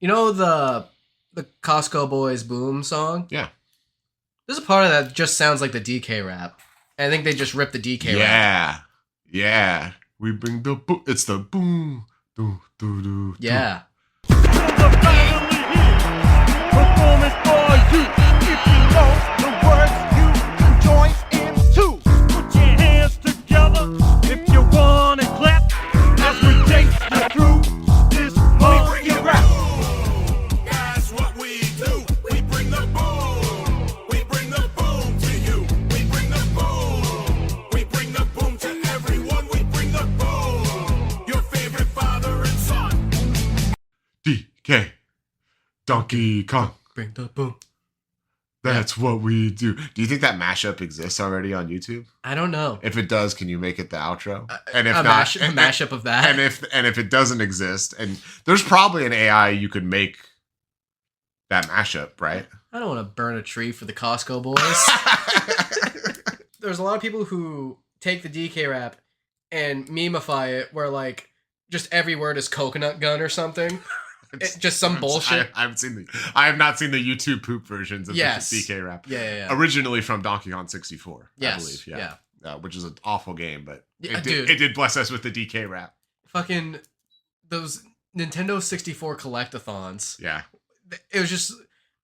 You know the Costco Boys Boom song? Yeah. There's a part of that just sounds like the DK rap. And I think they just ripped the DK rap. Yeah. We bring the boom. It's the boom. Do, do, do, yeah. Performance for you. If you know the words, you can join in too. Put your hands together if you want to clap. As we take you through this monkey rap. That's what we do. We bring the boom. We bring the boom to you. We bring the boom. We bring the boom to everyone. We bring the boom. Your favorite father and son. DK. Donkey Kong. Bring the boom. That's what we do. Do you think that mashup exists already on YouTube? I don't know. If it does, can you make it the outro? And if a not, mashup of that. and if it doesn't exist, and there's probably an AI you could make that mashup, right? I don't want to burn a tree for the Costco Boys. There's a lot of people who take the DK rap and memify it where like just every word is coconut gun or something. Just some bullshit. I have not seen the YouTube poop versions of the DK rap. Yeah. Originally from Donkey Kong 64, yes. I believe. Yeah. Which is an awful game, but Yeah, it did bless us with the DK rap. Fucking those Nintendo 64 collectathons. Yeah. It was just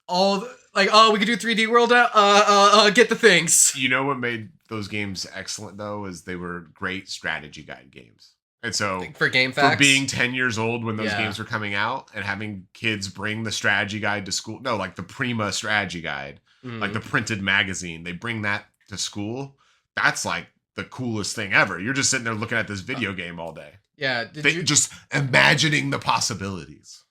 all like, oh, we could do 3D World now. Get the things. You know what made those games excellent though is they were great strategy guide games. And so For game facts. for being 10 years old when those games were coming out and having kids bring the strategy guide to school, no, like the Prima strategy guide, like the printed magazine, they bring that to school. That's like the coolest thing ever. You're just sitting there looking at this video game all day. Yeah. Just imagining the possibilities.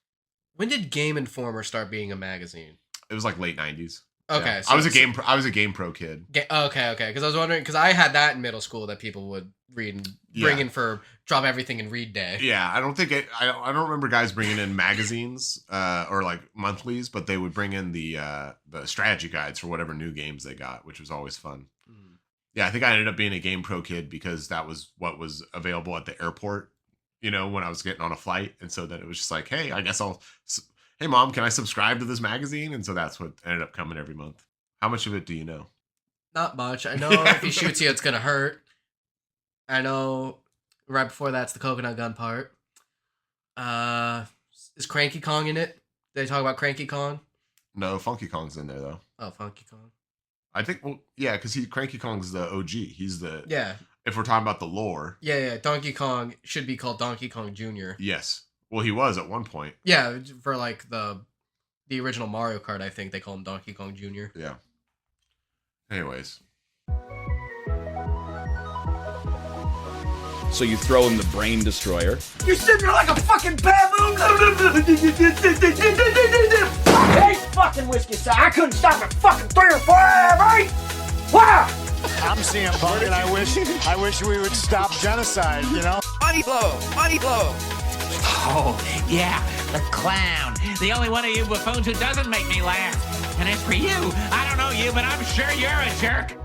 When did Game Informer start being a magazine? It was like late 90s. Okay. Yeah. So I was a Game Pro kid. Okay. Because I was wondering, because I had that in middle school that people would read and bring in for drop everything and read day. Yeah, I don't don't remember guys bringing in magazines or like monthlies, but they would bring in the strategy guides for whatever new games they got, which was always fun. Yeah, I think I ended up being a Game Pro kid because that was what was available at the airport, you know, when I was getting on a flight. And so then it was just like, hey, I guess hey mom, can I subscribe to this magazine? And so that's what ended up coming every month. How much of it do you know? Not much. I know if he shoots you, it's going to hurt. I know right before that's the coconut gun part. Is Cranky Kong in it? Did they talk about Cranky Kong? No, Funky Kong's in there though. Oh, Funky Kong. I think, well, yeah, because Cranky Kong's the OG. He's the If we're talking about the lore. Yeah. Donkey Kong should be called Donkey Kong Jr. Yes. Well, he was at one point. Yeah, for like the original Mario Kart, I think they call him Donkey Kong Jr. Yeah. Anyways. So you throw him the brain destroyer. You're sitting there like a fucking baboon. Hey, fucking whiskey sour. I couldn't stop at fucking 3 or 4, right? Wow. I'm CM Punk, and I wish we would stop genocide, you know? Money blow. Oh, yeah, the clown. The only one of you buffoons who doesn't make me laugh. And as for you, I don't know you, but I'm sure you're a jerk.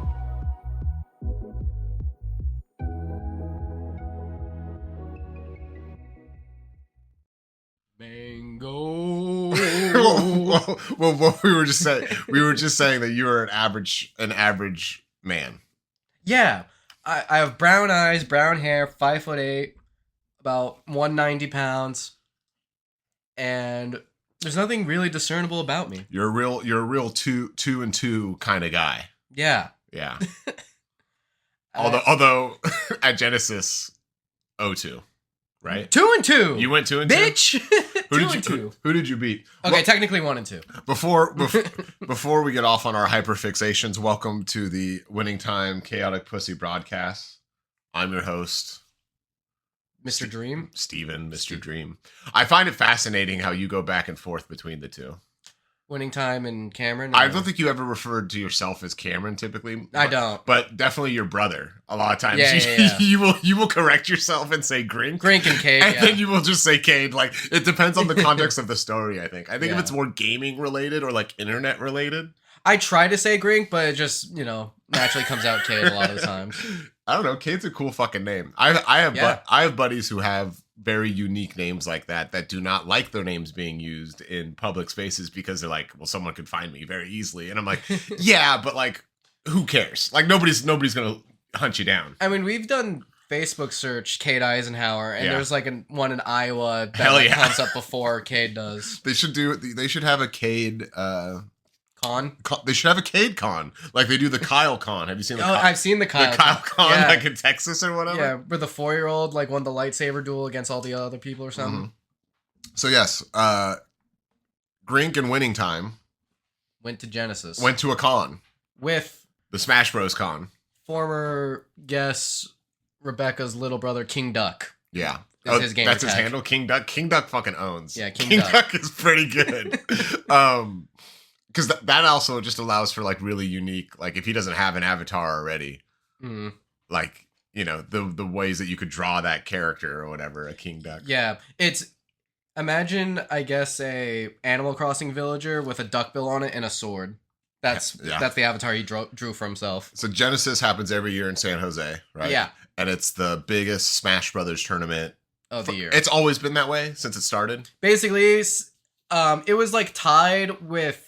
Mango. well, what we were just saying that you were an average man. Yeah, I have brown eyes, brown hair, 5'8", about 190 pounds, and there's nothing really discernible about me. You're a real two and two kind of guy. Yeah. Although at Genesis, 0-2, right? 2 and 2. You went 2 and 2, bitch. Who did you beat? Okay, technically 1 and 2. Before we get off on our hyperfixations, welcome to the Winning Time Chaotic Pussy broadcast. I'm your host, Mr. Dream. Steven, Mr. Dream. I find it fascinating how you go back and forth between the two. Winning Time and Cameron? I don't think you ever referred to yourself as Cameron typically. I don't. But definitely your brother. A lot of times Yeah. you will correct yourself and say Grink. Grink and Cade, And then you will just say Cade. Like, it depends on the context of the story, I think. I think if it's more gaming related or like internet related. I try to say Grink, but it just, naturally comes out Cade a lot of the times. I don't know. Cade's a cool fucking name. I have buddies who have very unique names like that do not like their names being used in public spaces because they're like, well, someone could find me very easily. And I'm like, yeah, but like, who cares? Like nobody's gonna hunt you down. I mean, we've done Facebook search Cade Eisenhower, and Yeah. there's like one in Iowa that Hell like, yeah. comes up before Cade does. They should have a Cade Con? they should have a Cade con like they do the Kyle con. Have you seen the I've seen the Kyle. the Kyle con Yeah. like in Texas or whatever? Yeah, where the 4-year-old like won the lightsaber duel against all the other people or something. So yes, Grink and Winning Time Went to Genesis. went to a con, with the Smash Bros con. former guest Rebecca's little brother King Duck. Yeah. Is his gamer that's his tag. handle? King Duck? King Duck fucking owns. Yeah, King Duck. Duck is pretty good. Because that also just allows for like really unique, like if he doesn't have an avatar already, Mm. like, you know, the ways that you could draw that character or whatever, a King Duck. Yeah, it's imagine I guess a Animal Crossing villager with a duckbill on it and a sword. That's the avatar he drew for himself. So Genesis happens every year in San Jose, right? Yeah, And it's the biggest Smash Brothers tournament of the year. It's always been that way since it started. Basically, it was like tied with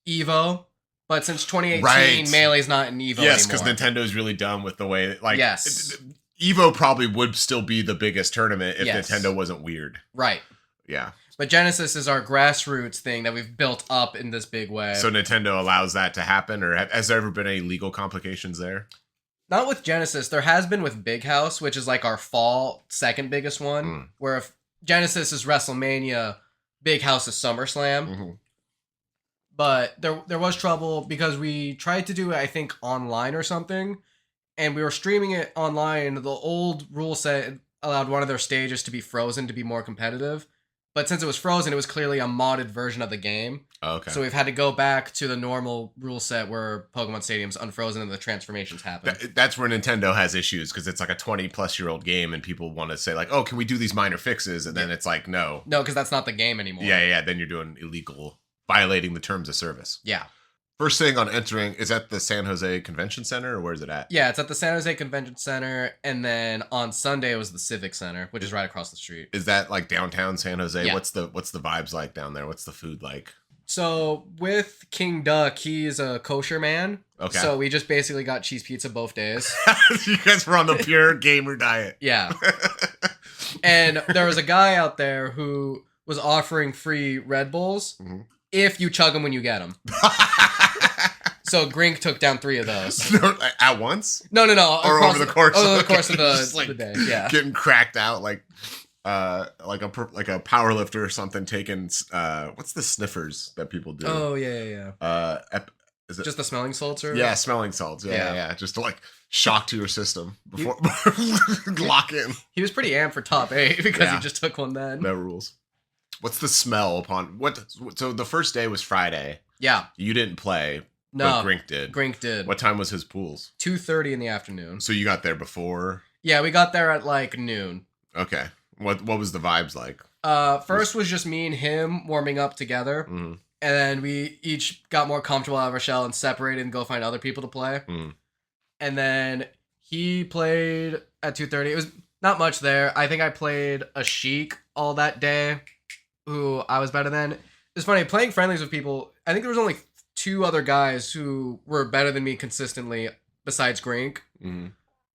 Evo, but since 2018, Right. Melee's not in Evo Yes, because anymore. Nintendo's really dumb with the way, like, Yes. Evo probably would still be the biggest tournament if Yes. Nintendo wasn't weird. Right. Yeah. But Genesis is our grassroots thing that we've built up in this big way. So Nintendo allows that to happen, or has there ever been any legal complications there? Not with Genesis. There has been with Big House, which is like our fall second biggest one, where if Genesis is WrestleMania, Big House is SummerSlam. Mm-hmm. But there was trouble because we tried to do it, I think, online or something, and we were streaming it online. The old rule set allowed one of their stages to be frozen to be more competitive. But since it was frozen, it was clearly a modded version of the game. Oh, okay. So we've had to go back to the normal rule set where Pokemon Stadium's unfrozen and the transformations happen. That's where Nintendo has issues, because it's like a 20-plus-year-old game, and people want to say, like, oh, can we do these minor fixes? And then it's like, no. No, because that's not the game anymore. Yeah. Then you're doing illegal, violating the terms of service. Yeah. First thing on entering, is at the San Jose Convention Center, or where is it at? Yeah, it's at the San Jose Convention Center, and then on Sunday it was the Civic Center, which is right across the street. Is that like downtown San Jose? Yeah. What's the vibes like down there? What's the food like? So with King Duck, he's a kosher man. Okay. So we just basically got cheese pizza both days. You guys were on the pure gamer diet. Yeah. And there was a guy out there who was offering free Red Bulls if you chug them when you get them. So Grink took down 3 of those. At once? No. Or over the course of the okay. of Just, like, the day. Yeah. Getting cracked out like a power lifter or something taking what's the sniffers that people do? Oh yeah. Is it Just the smelling salts or yeah, smelling salts. Yeah. Just to like shock to your system before lock in. He was pretty amped for top 8 because Yeah. he just took one then. No rules. What's the smell upon what? So the first day was Friday. Yeah. You didn't play. No. But Grink did. Grink did. What time was his pools? 2:30 in the afternoon. So you got there before? Yeah, we got there at like noon. Okay. What was the vibes like? First was just me and him warming up together. Mhm. And then we each got more comfortable out of our shell and separated and go find other people to play. Mhm. And then he played at 2:30. It was not much there. I think I played a Sheik all that day, who I was better than. It's funny, playing friendlies with people, I think there was only 2 other guys who were better than me consistently besides Grink. Mhm.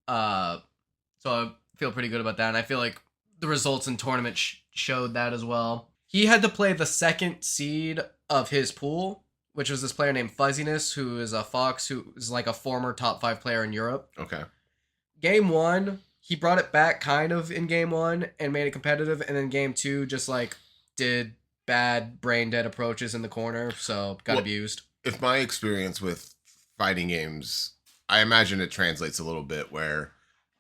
So I feel pretty good about that. And I feel like the results in tournament showed that as well. He had to play the second seed of his pool, which was this player named Fuzziness, who is a Fox, who is like a former top 5 player in Europe. Okay. Game 1, he brought it back kind of in game 1 and made it competitive. And then game 2 just like did bad brain dead approaches in the corner. So got abused. If my experience with fighting games, I imagine it translates a little bit where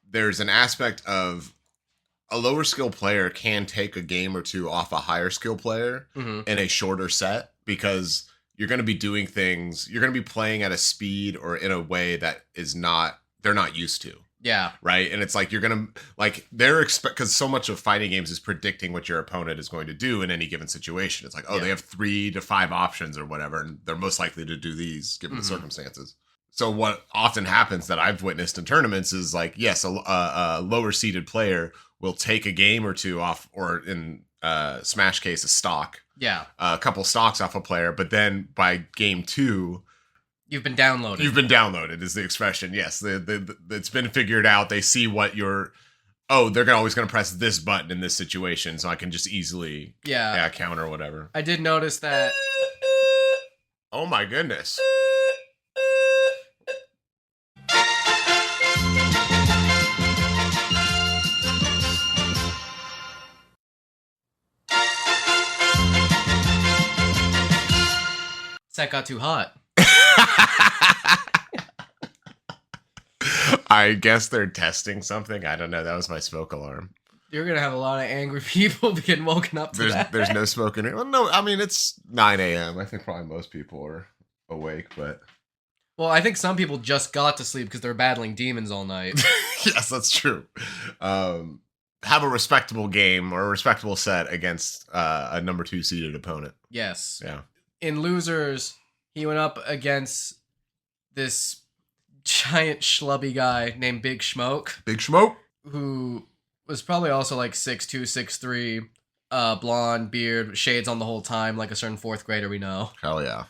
there's an aspect of a lower skill player can take a game or 2 off a higher skill player in a shorter set, because you're going to be doing things, you're going to be playing at a speed or in a way that they're not used to. Yeah. Right. And it's like, you're going to like, because so much of fighting games is predicting what your opponent is going to do in any given situation. It's like, they have 3 to 5 options or whatever, and they're most likely to do these given the circumstances. So what often happens that I've witnessed in tournaments is like, yes, a lower seeded player will take a game or two off, or in Smash case, a stock. Yeah. A couple stocks off a player, but then by game 2, you've been downloaded. You've been downloaded is the expression. Yes, it's been figured out. They see what you're. Oh, they're always going to press this button in this situation, so I can just easily counter or whatever. I did notice that. Oh my goodness. That got too hot. I guess they're testing something. I don't know. That was my smoke alarm. You're gonna have a lot of angry people getting woken up to that. There's no smoke in here. Well, no, I mean it's 9 a.m. I think probably most people are awake, but well, I think some people just got to sleep because they're battling demons all night. Yes, that's true. Have a respectable game or a respectable set against a number 2 seeded opponent. Yes. Yeah. In losers, he went up against this giant schlubby guy named Big Schmoke. Big Schmoke? Who was probably also like 6'2", 6'3", blonde, beard, shades on the whole time, like a certain 4th grader we know. Hell yeah.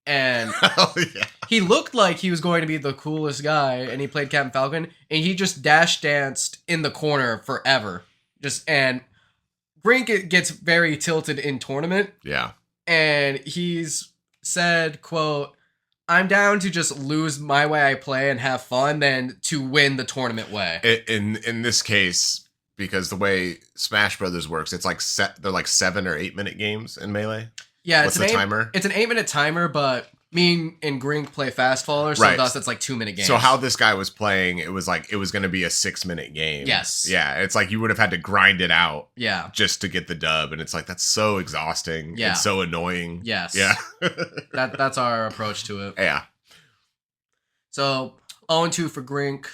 And Hell yeah. He looked like he was going to be the coolest guy, and he played Captain Falcon, and he just dash danced in the corner forever. And Brink gets very tilted in tournament. Yeah. And he's said, quote, I'm down to just lose my way I play and have fun than to win the tournament way. In this case, because the way Smash Brothers works, it's like they're like 7 or 8 minute games in Melee. Yeah, what's the timer? It's an 8-minute timer, but me and Grink play fast faller, so thus it's like 2-minute games. So how this guy was playing, it was going to be a 6-minute game. Yes. Yeah, it's like you would have had to grind it out. Yeah. Just to get the dub, and it's like that's so exhausting. Yeah. And so annoying. Yes. Yeah. That's our approach to it. Yeah. So 0-2 for Grink,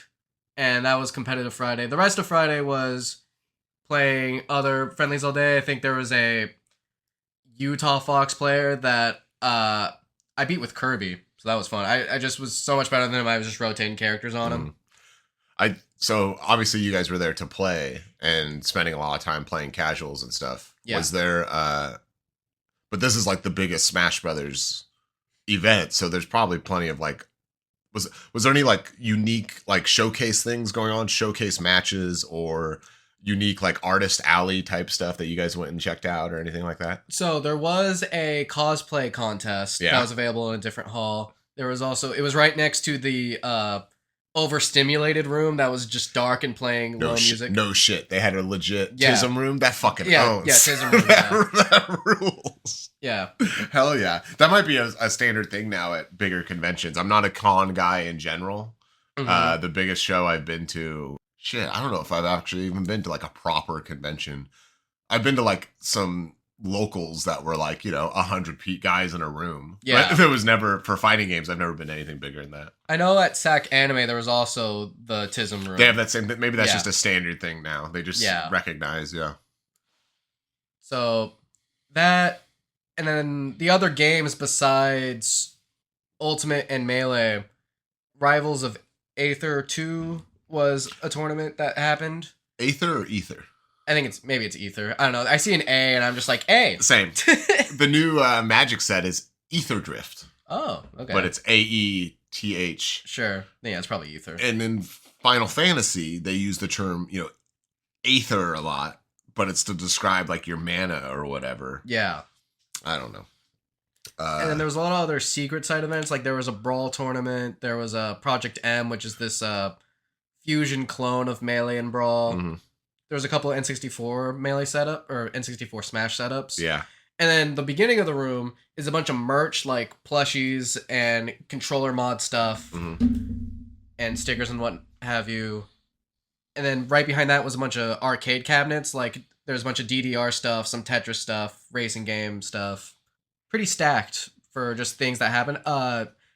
and that was competitive Friday. The rest of Friday was playing other friendlies all day. I think there was a Utah Fox player that I beat with Kirby, so that was fun. I just was so much better than him. I was just rotating characters on him. So obviously you guys were there to play and spending a lot of time playing casuals and stuff. Yeah. Was there but this is like the biggest Smash Brothers event, so there's probably plenty of like was there any like unique like showcase things going on, showcase matches or unique like artist alley type stuff that you guys went and checked out or anything like that? So there was a cosplay contest that was available in a different hall. There was also, it was right next to the overstimulated room that was just dark and playing low music. No shit. They had a legit Tism room? That fucking owns. Yeah, Tism room. that rules. Yeah. Hell yeah. That might be a standard thing now at bigger conventions. I'm not a con guy in general. Mm-hmm. The biggest show I've been to, shit, I don't know if I've actually even been to like a proper convention. I've been to like some locals that were like, 100 guys in a room. Yeah. But if it was never for fighting games, I've never been to anything bigger than that. I know at SAC Anime there was also the Tism room. They have that same thing. Maybe that's just a standard thing now. They just recognize, So that, and then the other games besides Ultimate and Melee, Rivals of Aether 2 was a tournament that happened. Aether or Ether? I think maybe it's Ether. I don't know. I see an A and I'm just like, A. Same. The new Magic set is Ether Drift. Oh, okay. But it's AETH. Sure. Yeah, it's probably Ether. And in Final Fantasy, they use the term, Aether a lot, but it's to describe like your mana or whatever. Yeah. I don't know. And then there was a lot of other secret side events. Like there was a Brawl tournament. There was a Project M, which is this fusion clone of Melee and Brawl. Mm-hmm. There was a couple of N64 Melee setup or N64 Smash setups. Yeah. And then the beginning of the room is a bunch of merch like plushies and controller mod stuff and stickers and what have you. And then right behind that was a bunch of arcade cabinets. Like there's a bunch of DDR stuff, some Tetris stuff, racing game stuff. Pretty stacked for just things that happen.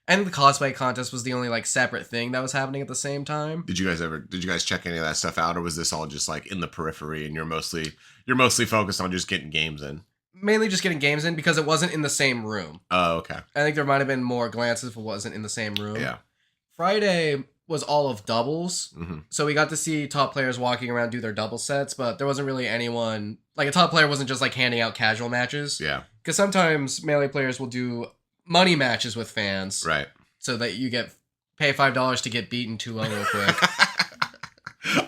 And the cosplay contest was the only like separate thing that was happening at the same time. Did you guys check any of that stuff out, or was this all just like in the periphery and you're mostly focused on just getting games in? Mainly just getting games in because it wasn't in the same room. Oh, okay. I think there might have been more glances if it wasn't in the same room. Yeah. Friday was all of doubles. Mhm. So we got to see top players walking around do their double sets, but there wasn't really anyone, like a top player wasn't just like handing out casual matches. Yeah. Because sometimes Melee players will do money matches with fans. Right. So that you pay $5 to get beaten 2-0 real quick.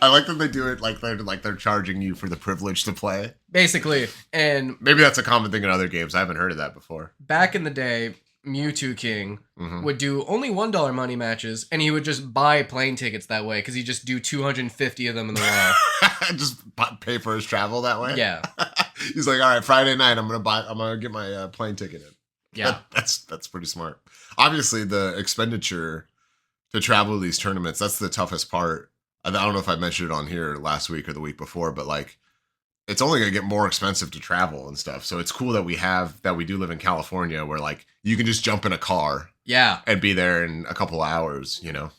I like that they do it like they're charging you for the privilege to play. Basically. And Maybe that's a common thing in other games. I haven't heard of that before. back in the day, Mewtwo King Mhm. would do only $1 money matches, and he would just buy plane tickets that way because he'd just do 250 of them in the row. Just pay for his travel that way. Yeah. He's like, all right, Friday night, I'm gonna get my plane ticket in. Yeah. That's pretty smart. Obviously, the expenditure to travel to these tournaments, that's the toughest part. I don't know if I mentioned it on here last week or the week before, but like, it's only gonna get more expensive to travel and stuff. So it's cool that we do live in California, where like you can just jump in a car Yeah. and be there in a couple hours. You know.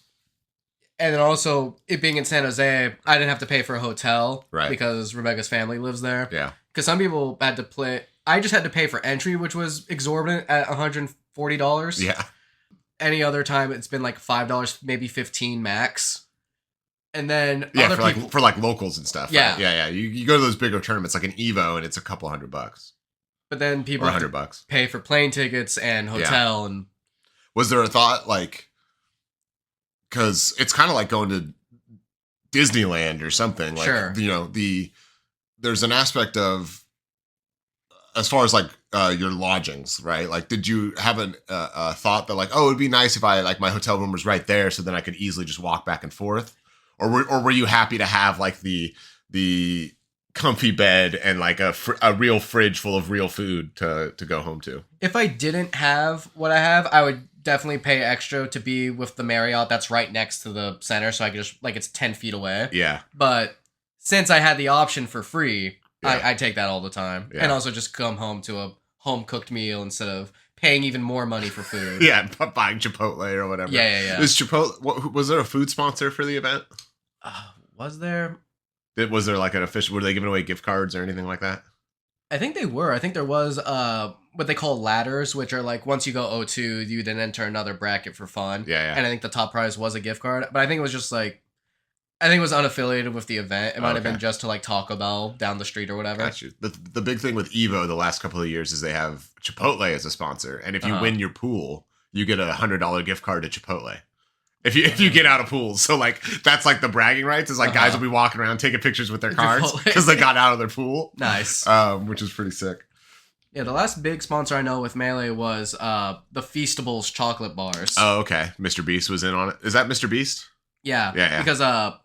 And then also, it being in San Jose, I didn't have to pay for a hotel. Right. Because Rebecca's family lives there. Yeah. Because some people had to play. I just had to pay for entry, which was exorbitant at $140. Yeah. Any other time, it's been like $5, maybe $15 max. And then Yeah, other for people. like locals and stuff. Yeah. Right? Yeah. You go to those bigger tournaments like an Evo, and it's a couple $100 But then people or have to $100. pay for plane tickets and hotel and Was there a thought like, because it's kind of like going to Disneyland or something? Like, Sure. you know, there's an aspect of, as far as like your lodgings, right? Like, did you have a thought that like, oh, it'd be nice if I like my hotel room was right there, so then I could easily just walk back and forth, or were you happy to have like the comfy bed and like a real fridge full of real food to go home to? if I didn't have what I have, I would definitely pay extra to be with the Marriott that's right next to the center, so I could just like it's 10 feet away. Yeah. But since I had the option for free, Yeah. I take that all the time, Yeah. and also just come home to a home cooked meal instead of paying even more money for food. Yeah, buying Chipotle or whatever. Yeah. Is Chipotle? Was there a food sponsor for the event? Was there? Was there like an official? Were they giving away gift cards or anything like that? I think they were. I think there was what they call ladders, which are like once you go O2, you then enter another bracket for fun. Yeah. And I think the top prize was a gift card, but I think it was just like, I think it was unaffiliated with the event. It might have Okay. been just to like Taco Bell down the street or whatever. Got you. The big thing with Evo the last couple of years is they have Chipotle as a sponsor, and if you win your pool, you get a $100 gift card to Chipotle. If you get out of pools, so like that's like the bragging rights. Is like guys will be walking around taking pictures with their cards Chipotle. because they got out of their pool. Nice. Which is pretty sick. Yeah, the last big sponsor I know with Melee was the Feastables chocolate bars. Oh, okay. Mr. Beast was in on it. Is that Mr. Beast? Yeah. Because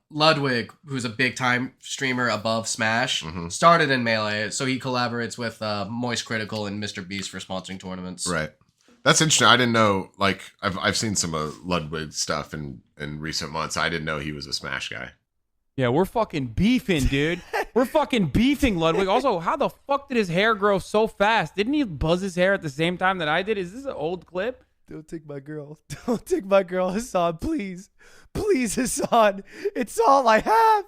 Ludwig, who's a big time streamer above Smash, Mhm. started in Melee, so he collaborates with Moist Critical and Mr. Beast for sponsoring tournaments. Right. That's interesting. I didn't know. Like, I've seen some of Ludwig stuff in recent months. I didn't know he was a Smash guy. Yeah, we're fucking beefing, dude. We're fucking beefing, Ludwig. Also, how the fuck did his hair grow so fast? Didn't he buzz his hair at the same time that I did? Is this an old clip? Don't take my girl. Don't take my girl, Hassan, please. Please, Hassan. It's all I have.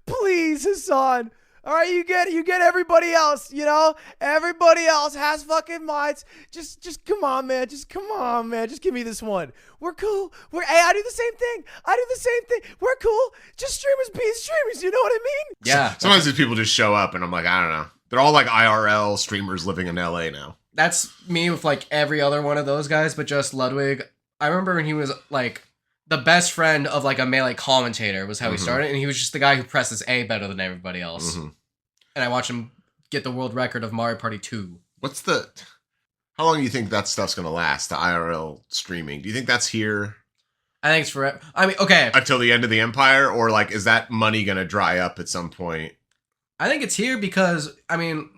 Please, Hassan. All right, you get everybody else, you know? Everybody else has fucking minds. Just come on, man. Just come on, man. Just give me this one. We're cool. Hey, I do the same thing. We're cool. Just streamers being streamers, you know what I mean? Yeah. Sometimes these people just show up and I'm like, I don't know. They're all like IRL streamers living in LA now. That's me with like every other one of those guys, but just Ludwig. I remember when he was like the best friend of like a Melee commentator was how he started, and he was just the guy who presses A better than everybody else. Mm-hmm. And I watched him get the world record of Mario Party 2. How long do you think that stuff's gonna last? The IRL streaming. Do you think that's here I think it's forever. I mean, okay. until the end of the empire, or like is that money gonna dry up at some point? I think it's here because, I mean,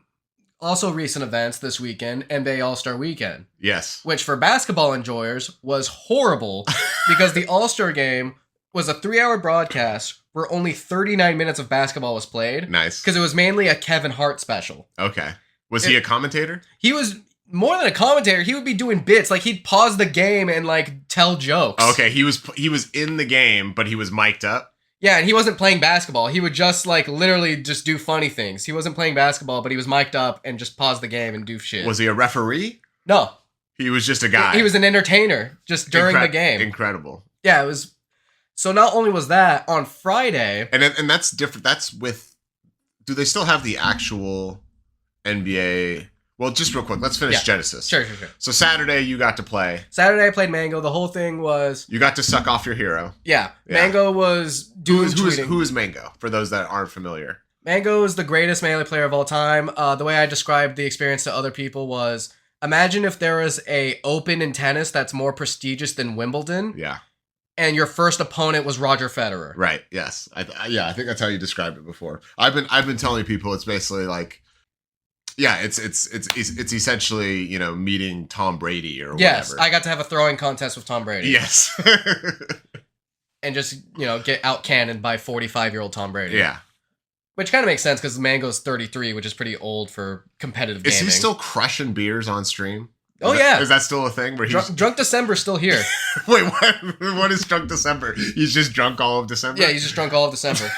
also recent events this weekend, NBA All-Star Weekend, Yes. which for basketball enjoyers was horrible because the All-Star game was a 3-hour broadcast where only 39 minutes of basketball was played. Nice. Because it was mainly a Kevin Hart special. Okay. Was he a commentator? He was more than a commentator. He would be doing bits. Like, he'd pause the game and, like, tell jokes. Okay, he was in the game, but he was mic'd up. Yeah, and he wasn't playing basketball. He would just, like, literally just do funny things. He wasn't playing basketball, but he was mic'd up and just pause the game and do shit. Was he a referee? No. He was just a guy. He was an entertainer just during the game. Incredible. Yeah, it was. So not only was that on Friday, And that's different. That's with. Do they still have the actual NBA? Well, just real quick, let's finish Genesis. Sure. So Saturday you got to play. Saturday I played Mango. The whole thing was You got to suck off your hero. yeah. Mango was doing tweeting. Who is Mango? For those that aren't familiar. Mango is the greatest Melee player of all time. The way I described the experience to other people was, imagine if there was a Open in tennis that's more prestigious than Wimbledon, Yeah. and your first opponent was Roger Federer. Right. Yes. I think that's how you described it before. I've been telling people it's basically like, yeah, it's essentially, you know, meeting Tom Brady or Yes, whatever. I got to have a throwing contest with Tom Brady. Yes. And just, you know, get out cannoned by 45-year-old Tom Brady. Yeah. Which kind of makes sense because Mango's 33, which is pretty old for competitive Is gaming. he still crushing beers on stream? Yeah. Is that still a thing? Where he's Drunk December's still here. Wait, what is Drunk December? He's just drunk all of December? Yeah, he's just drunk all of December.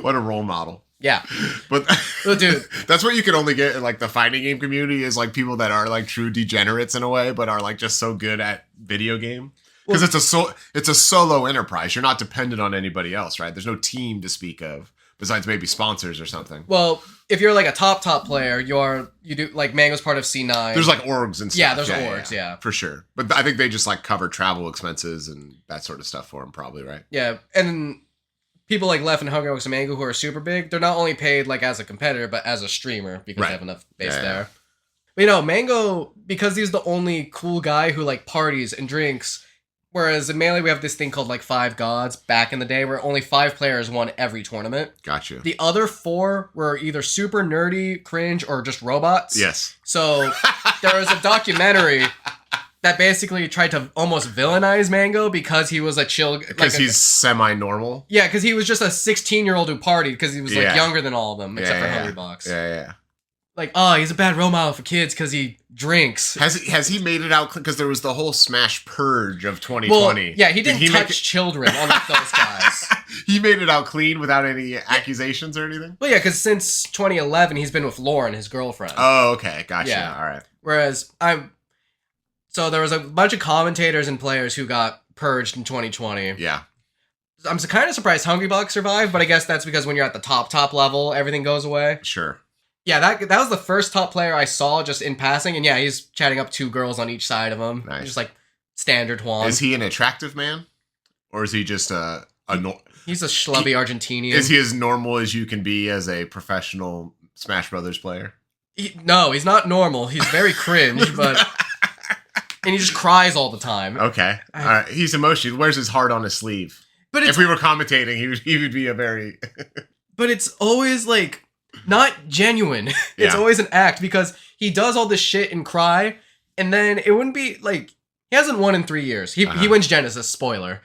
What a role model. Yeah. But Well, dude, that's what you can only get in like the fighting game community is like people that are like true degenerates in a way, but are like just so good at video game. Because it's a solo enterprise. You're not dependent on anybody else, right? There's no team to speak of besides maybe sponsors or something. well, if you're like a top player, you do like Mango's part of C9. There's like orgs and stuff. Yeah, there's orgs, yeah. For sure. But I think they just like cover travel expenses and that sort of stuff for him probably, right? Yeah, and people like Left and Hungry Hawks and Mango who are super big, they're not only paid like as a competitor, but as a streamer because they have enough base there. But you know, Mango, because he's the only cool guy who like parties and drinks, whereas in Melee we have this thing called like 5 gods back in the day where only 5 players won every tournament. Gotcha. The other 4 were either super nerdy, cringe, or just robots. Yes. So there was a documentary that basically tried to almost villainize Mango because he was a chill... Because he's semi-normal. Yeah, because he was just a 16-year-old who partied because he was like younger than all of them, except for Hungry Box. Yeah. Like, oh, he's a bad role model for kids because he drinks. Has he made it out? Because there was the whole Smash purge of 2020. Well, yeah, he didn't touch children, unlike those guys. He made it out clean without any accusations or anything? Well, yeah, because since 2011, he's been with Lauren, his girlfriend. Oh, okay. Gotcha. Yeah. All right. Whereas so there was a bunch of commentators and players who got purged in 2020. Yeah. I'm kind of surprised Hungry Buck survived, but I guess that's because when you're at the top level, everything goes away. Sure. Yeah, that was the first top player I saw just in passing, and yeah, he's chatting up 2 girls on each side of him. Nice. Just like standard Juan. Is he an attractive man? Or is he just He's a schlubby Argentinian. Is he as normal as you can be as a professional Smash Brothers player? No, he's not normal. He's very cringe, but... And he just cries all the time. Okay. All right. He's emotional. He wears his heart on his sleeve. But if we were commentating, he would be a very... But it's always, like, not genuine. It's always an act, because he does all this shit and cry, and then it wouldn't be, like... He hasn't won in 3 years. He wins Genesis, spoiler.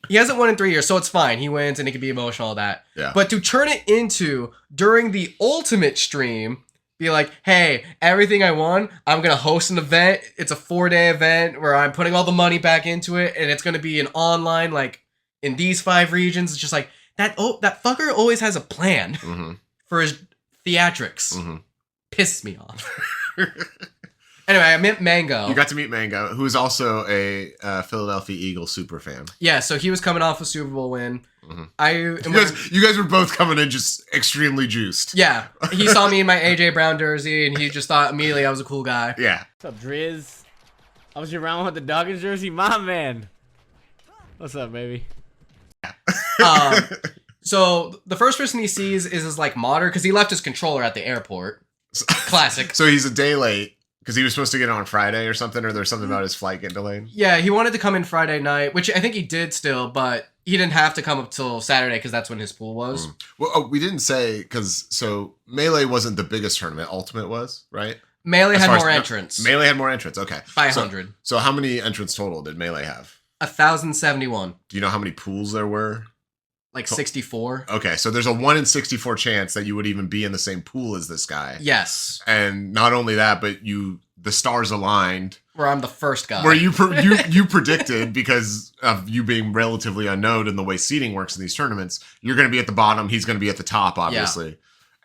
He hasn't won in 3 years, so it's fine. He wins, and he can be emotional, all that. Yeah. But to turn it into, during the ultimate stream... Be like, hey, everything I won, I'm going to host an event. It's a 4-day event where I'm putting all the money back into it, and it's going to be an online, like, in these 5 regions. It's just like, that fucker always has a plan for his theatrics. Pisses me off. Anyway, I met Mango. You got to meet Mango, who is also a Philadelphia Eagles super fan. Yeah, so he was coming off a Super Bowl win. You guys were both coming in just extremely juiced. Yeah, he saw me in my AJ Brown jersey, and he just thought immediately I was a cool guy. Yeah. What's up, Driz? I was around with the Dawkins jersey, my man. What's up, baby? So the first person he sees is his like modder, because he left his controller at the airport. Classic. So he's a day late because he was supposed to get on Friday or something, or there's something about his flight getting delayed. Yeah, he wanted to come in Friday night, which I think he did still, but he didn't have to come up till Saturday because that's when his pool was. Well, we didn't say, because so Melee wasn't the biggest tournament. Ultimate was, right? Melee had more entrants. Melee had more entrants. Okay, 500. So how many entrants total did Melee have? 1,071. Do you know how many pools there were? Like 64. Okay, so there's a 1 in 64 chance that you would even be in the same pool as this guy. Yes. And not only that, but the stars aligned. Where I'm the first guy. Where you predicted, because of you being relatively unknown and the way seating works in these tournaments, you're going to be at the bottom, he's going to be at the top, obviously.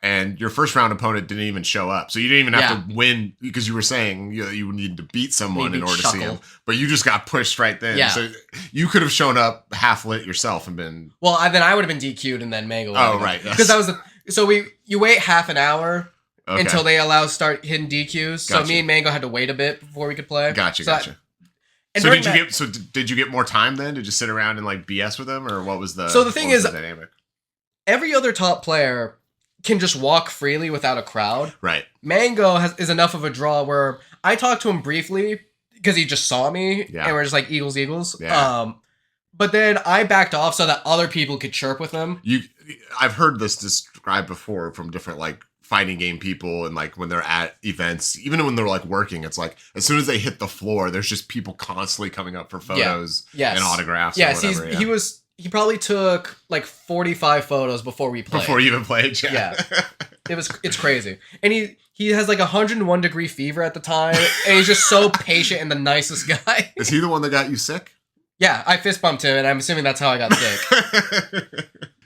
and your first round opponent didn't even show up. So you didn't even have to win because you were saying you needed to beat someone in order to see him. But you just got pushed right then. Yeah. So you could have shown up half lit yourself and been... Well, then I would have been DQ'd and then Mango would have right. Because that was so you wait half an hour Okay. until they start hitting DQs. So Gotcha. me and Mango had to wait a bit before we could play. Gotcha. And So during did you get more time then to just sit around and like BS with them, or what was the? So the thing is, the dynamic? Every other top player can just walk freely without a crowd. Right. Mango is enough of a draw where I talked to him briefly because he just saw me and we're just like Eagles. Yeah. But then I backed off so that other people could chirp with him. I've heard this described before from different like fighting game people, and like when they're at events, even when they're like working, it's like as soon as they hit the floor, there's just people constantly coming up for photos and autographs. Yes, or whatever, he probably took like 45 photos before we played. Before you even played, yeah. It's crazy. And he has like 101 degree fever at the time, and he's just so patient and the nicest guy. Is he the one that got you sick? Yeah, I fist bumped him, and I'm assuming that's how I got sick.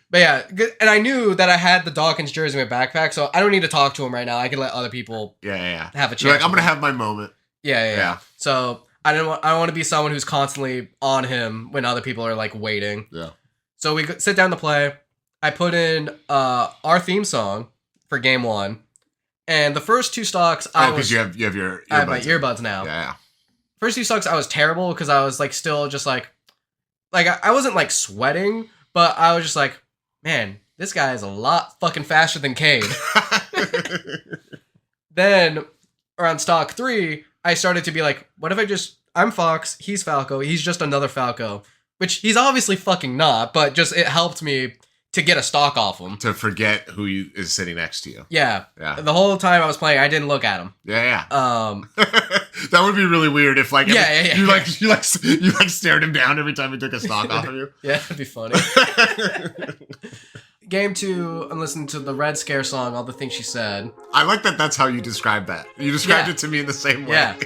But yeah, and I knew that I had the Dawkins jersey in my backpack, so I don't need to talk to him right now. I can let other people have a chance. You're like, I'm gonna have my moment. Yeah. So I don't want to be someone who's constantly on him when other people are like waiting. Yeah. So we sit down to play. I put in our theme song for game 1, and the first 2 stocks because you have your earbuds. I have my earbuds now. Yeah. First 2 stocks I was terrible because I was like still just like I wasn't like sweating, but I was just like, man, this guy is a lot fucking faster than Cade. Then around stock 3, I started to be like, what if I'm Fox, he's Falco, he's just another Falco, which he's obviously fucking not, but just it helped me to get a stock off him. To forget who is sitting next to you. Yeah. The whole time I was playing, I didn't look at him. Yeah. That would be really weird if like you stared him down every time he took a stock off of you. Yeah, that'd be funny. Game 2, I'm listening to the Red Scare song, All the Things She Said. I like that that's how you described that. You described it to me in the same way. Yeah.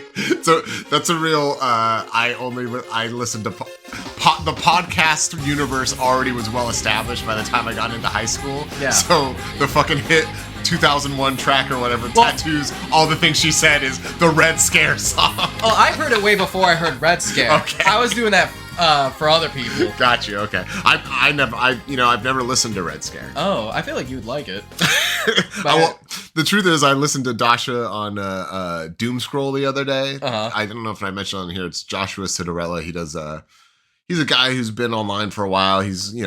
So that's a real, I listened to, the podcast universe already was well established by the time I got into high school. Yeah. So the fucking hit 2001 track or whatever, Tattoos, All the Things She Said is the Red Scare song. Oh, I heard it way before I heard Red Scare. Okay. I was doing that for other people. Got you. Okay. I've never listened to Red Scare. Oh, I feel like you'd like it. The truth is, I listened to Dasha on Doom Scroll the other day. I don't know if I mentioned on here. It's Joshua Citarella. He does. He's a guy who's been online for a while. He's he's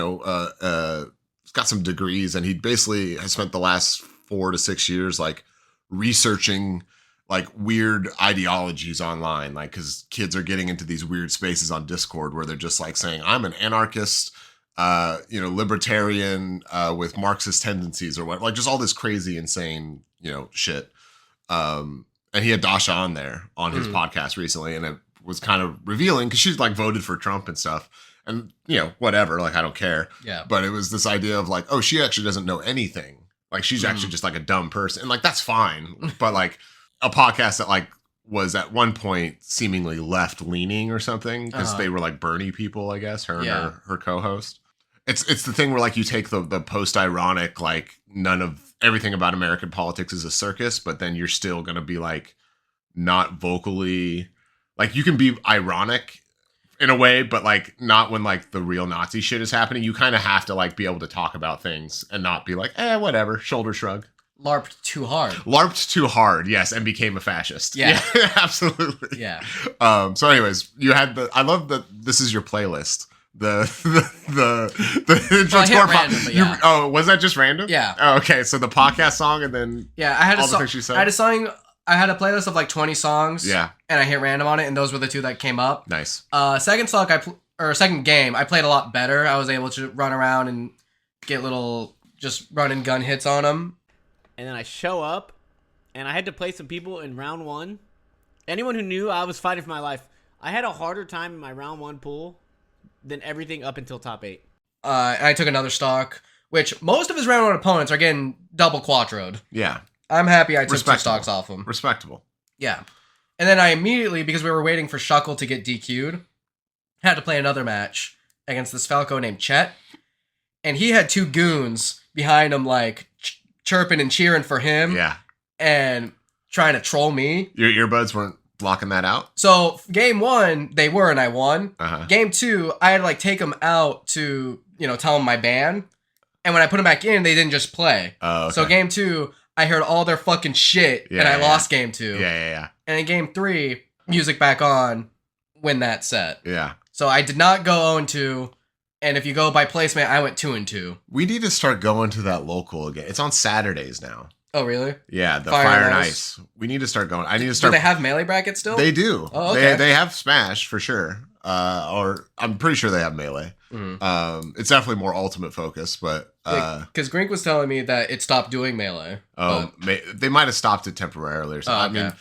got some degrees, and he basically has spent the last 4 to 6 years like researching like weird ideologies online, like because kids are getting into these weird spaces on Discord where they're just like saying, I'm an anarchist, libertarian with Marxist tendencies or what, like just all this crazy, insane, shit. And he had Dasha on there on his podcast recently, and it was kind of revealing because she's like voted for Trump and stuff. And, whatever, like, I don't care. Yeah. But it was this idea of like, oh, she actually doesn't know anything. Like, she's actually just like a dumb person. And like, that's fine. But like a podcast that like was at one point seemingly left leaning or something because they were like Bernie people, I guess, her and her co-host. It's the thing where like you take the post-ironic, like none of everything about American politics is a circus, but then you're still going to be like not vocally, like you can be ironic in a way, but like not when like the real Nazi shit is happening. You kind of have to like be able to talk about things and not be like, whatever, shoulder shrug. LARPed too hard. LARPed too hard, yes, and became a fascist. Yeah. Absolutely. Yeah. So anyways, you had I love that this is your playlist. The intro to our podcast. Was that just random? Yeah. Oh, okay. So the podcast song and then I had all the things you said. I had a song. I had a playlist of like 20 songs. Yeah. And I hit random on it, and those were the 2 that came up. Nice. Second song second game, I played a lot better. I was able to run around and get little just run and gun hits on them. And then I show up, and I had to play some people in round 1. Anyone who knew I was fighting for my life, I had a harder time in my round 1 pool than everything up until top 8. And I took another stock, which most of his round 1 opponents are getting double quattroed. Yeah. I'm happy I took 2 stocks off him. Respectable. Yeah. And then I immediately, because we were waiting for Shuckle to get DQ'd, had to play another match against this Falco named Chet. And he had 2 goons behind him, like, chirping and cheering for him. Yeah. And trying to troll me. Your earbuds weren't blocking that out? So game 1, they were, and I won. Uh-huh. Game 2, I had to like take them out to, tell them my ban. And when I put them back in, they didn't just play. Oh, okay. So game 2, I heard all their fucking shit, and I lost game 2. Yeah. And in game 3, music back on, win that set. Yeah. So I did not go 0-2. And if you go by placement, I went 2-2. We need to start going to that local again. It's on Saturdays now. Oh, really? Yeah, the Fire and Ice. We need to start going. I need to start. Do they have Melee brackets still? They do. Oh, okay. They have Smash for sure. Or I'm pretty sure they have Melee. Mm-hmm. It's definitely more Ultimate focused, but because Grink was telling me that it stopped doing Melee. They might have stopped it temporarily or something. Okay. I mean,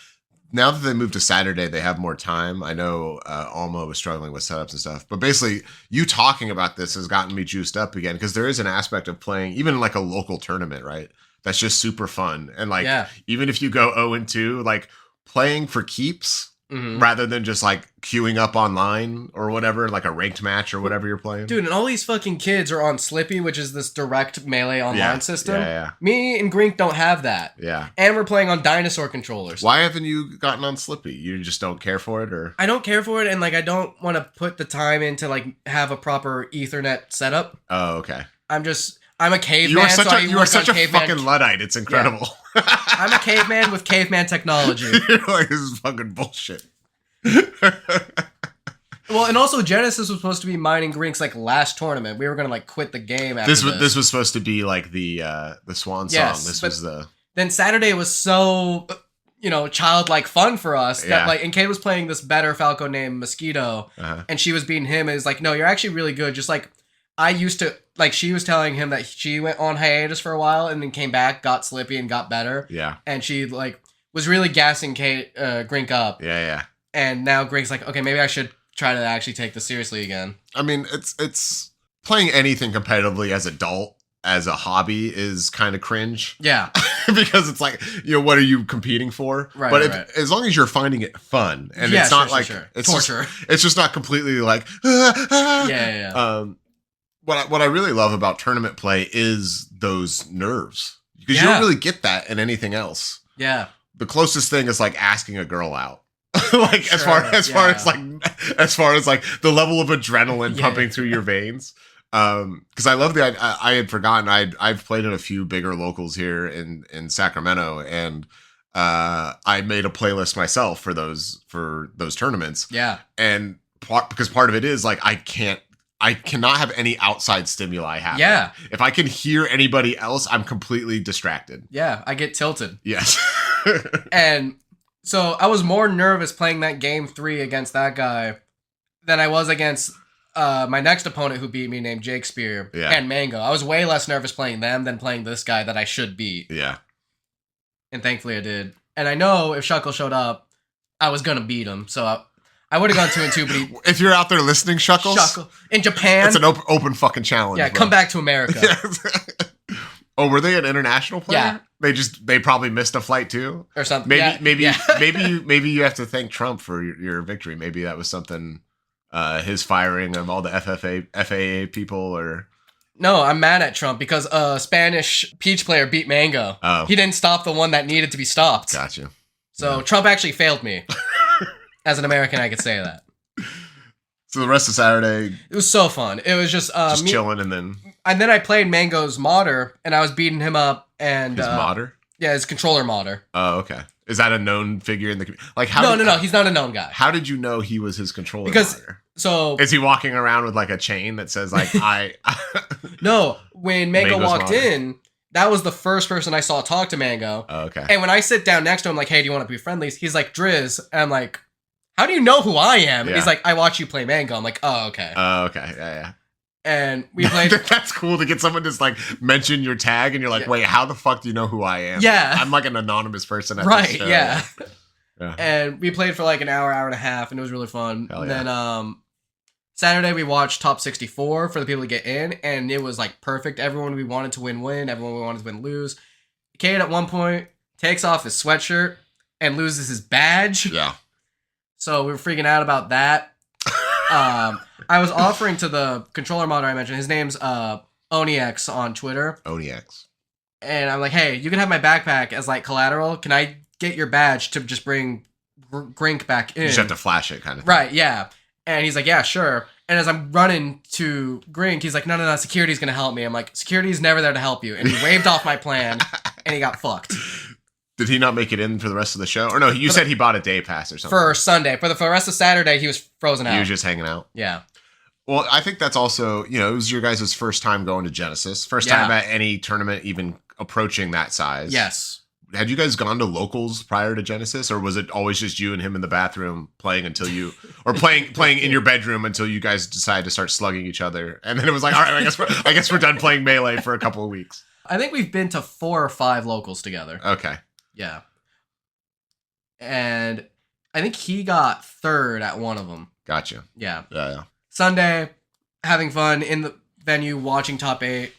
now that they moved to Saturday, they have more time. I know Alma was struggling with setups and stuff, but basically, you talking about this has gotten me juiced up again because there is an aspect of playing, even like a local tournament, right? That's just super fun. And like, even if you go 0-2, like playing for keeps rather than just like queuing up online or whatever, like a ranked match or whatever you're playing. Dude, and all these fucking kids are on Slippy, which is this direct Melee online system. Yeah. Me and Grink don't have that. Yeah. And we're playing on dinosaur controllers. Why haven't you gotten on Slippy? You just don't care for it, or? I don't care for it, and like I don't want to put the time in to like have a proper Ethernet setup. Oh, okay. I'm a caveman. You are such a caveman. fucking Luddite. It's incredible. Yeah. I'm a caveman with caveman technology. You're like, this is fucking bullshit. Well, and also Genesis was supposed to be mine and Grink's like last tournament. We were gonna like quit the game after this was supposed to be like the swan song. Yes, This was the. Then Saturday was so childlike fun for us that like, and Kate was playing this better Falco named Mosquito, and she was beating him. And it's like, no, you're actually really good. Just like I used to, like she was telling him that she went on hiatus for a while and then came back, got Slippy and got better. Yeah. And she like was really gassing Grink up. Yeah. And now Grink's like, okay, maybe I should try to actually take this seriously again. I mean, it's playing anything competitively as a hobby is kind of cringe. Yeah. Because it's like, what are you competing for? Right. But right. as long as you're finding it fun and yeah, it's not like sure. it's torture. It's just not completely like Yeah. What I really love about tournament play is those nerves. Because you don't really get that in anything else. Yeah. The closest thing is like asking a girl out. Like sure, as far as like the level of adrenaline pumping through your veins. Because I love I had forgotten I've played in a few bigger locals here in Sacramento, and I made a playlist myself for those tournaments. Yeah. And because part of it is like I cannot have any outside stimuli happen. Yeah. If I can hear anybody else, I'm completely distracted. Yeah, I get tilted. Yes. And so I was more nervous playing that game 3 against that guy than I was against my next opponent who beat me named Jake Spear and Mango. I was way less nervous playing them than playing this guy that I should beat. Yeah. And thankfully I did. And I know if Shuckle showed up, I was going to beat him. So I would have gone 2-2, but if you're out there listening, Shuckles. In Japan. It's an open fucking challenge. Yeah, bro. come back to America. Oh, were they an international player? Yeah. They probably missed a flight too? Or something. Maybe you have to thank Trump for your victory. Maybe that was something his firing of all the FAA people or... No, I'm mad at Trump because a Spanish Peach player beat Mango. Oh. He didn't stop the one that needed to be stopped. Gotcha. So Trump actually failed me. As an American, I could say that. So the rest of Saturday... It was so fun. It was just chilling and then... And then I played Mango's modder, and I was beating him up. And his modder? Yeah, his controller modder. Oh, okay. Is that a known figure in the... Like how? No, he's not a known guy. How did you know he was his controller modder? So... Is he walking around with like a chain that says like, I... No, when Mango walked modder. in... That was the first person I saw talk to Mango. Oh, okay. And when I sit down next to him, like, hey, do you want to be friendlies? He's like, Driz. And I'm like, how do you know who I am? Yeah. He's like, I watch you play Mango. I'm like, oh, okay. Oh, okay. Yeah. And we played... That's cool to get someone to just like mention your tag and you're like, wait, how the fuck do you know who I am? Yeah. I'm like an anonymous person at right, this show. yeah. Yeah. And we played for like an hour and a half, and it was really fun. Hell yeah. Then Saturday we watched Top 64 for the people to get in, and it was like perfect. Everyone we wanted to win, everyone we wanted to win lose. Cade at one point takes off his sweatshirt and loses his badge. Yeah. So we were freaking out about that. I was offering to the controller modder I mentioned, his name's Onyx on Twitter. Onyx. And I'm like, hey, you can have my backpack as like collateral. Can I get your badge to just bring Grink back in? You just have to flash it kind of thing. Right, yeah. And he's like, yeah, sure. And as I'm running to Grink, he's like, no, security's going to help me. I'm like, security's never there to help you. And he waved off my plan, and he got fucked. Did he not make it in for the rest of the show? Or no, you said he bought a day pass or something. For Sunday. For the rest of Saturday, he was frozen out. He was just hanging out. Yeah. Well, I think that's also, it was your guys' first time going to Genesis. First time at any tournament even approaching that size. Yes. Had you guys gone to locals prior to Genesis, or was it always just you and him in the bathroom playing playing in your bedroom until you guys decided to start slugging each other? And then it was like, all right, I guess we're done playing Melee for a couple of weeks. I think we've been to 4 or 5 locals together. Okay. Yeah. And I think he got 3rd at one of them. Gotcha. Yeah. Yeah. Sunday, having fun in the venue, watching top 8.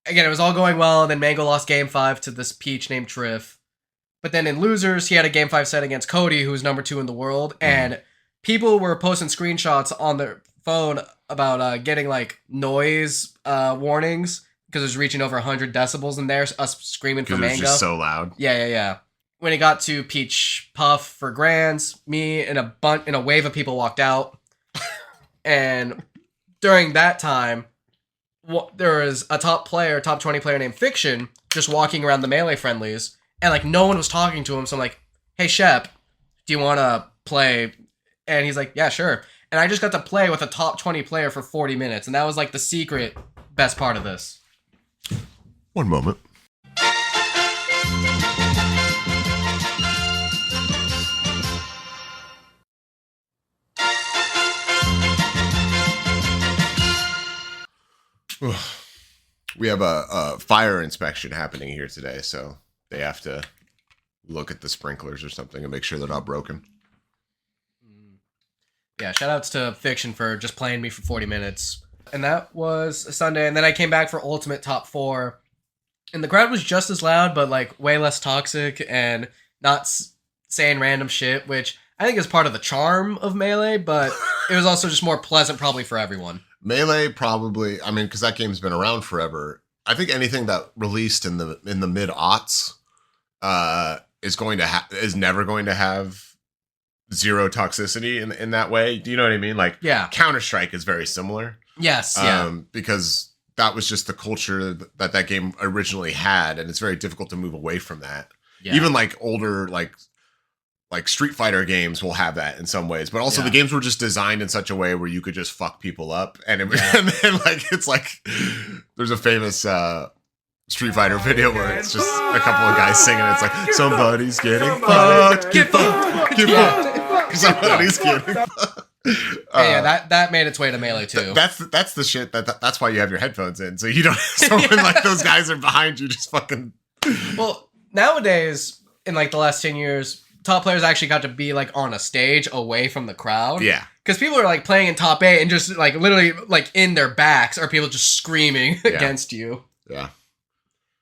Again, it was all going well. Then Mango lost game 5 to this peach named Triff. But then in losers, he had a game 5 set against Cody, who's number 2 in the world. And people were posting screenshots on their phone about getting like noise warnings because it was reaching over 100 decibels in there, us screaming for Because it was Mango. just so loud. Yeah. When it got to Peach Puff for grands, me and a wave of people walked out. And during that time, there was a top 20 player named Fiction, just walking around the Melee Friendlies, and like no one was talking to him. So I'm like, hey Shep, do you want to play? And he's like, yeah, sure. And I just got to play with a top 20 player for 40 minutes, and that was like the secret best part of this. One moment. We have a fire inspection happening here today, so they have to look at the sprinklers or something and make sure they're not broken. Yeah, shout outs to Fiction for just playing me for 40 minutes. And that was a Sunday, and then I came back for Ultimate Top 4. And the crowd was just as loud, but like way less toxic and not saying random shit, which I think is part of the charm of Melee, but it was also just more pleasant probably for everyone. Melee probably, because that game's been around forever. I think anything that released in the mid aughts is never going to have zero toxicity in that way. Do you know what I mean? Like, yeah, Counter-Strike is very similar. Yes, yeah, because that was just the culture that game originally had, and it's very difficult to move away from that. Yeah. Even like older like Street Fighter games will have that in some ways, but also the games were just designed in such a way where you could just fuck people up, and then like it's like there's a famous Street Fighter video where it's just a couple of guys singing. It's like somebody's getting fucked, get fucked, get fucked, somebody's getting fucked. Yeah, that made its way to Melee too. That's the shit that's why you have your headphones in, so you don't. So when like those guys are behind you, just fucking. Well, nowadays in like the last 10 years. Top players actually got to be like on a stage away from the crowd. Yeah. Because people are like playing in top 8 and just like literally like in their backs are people just screaming against you. Yeah.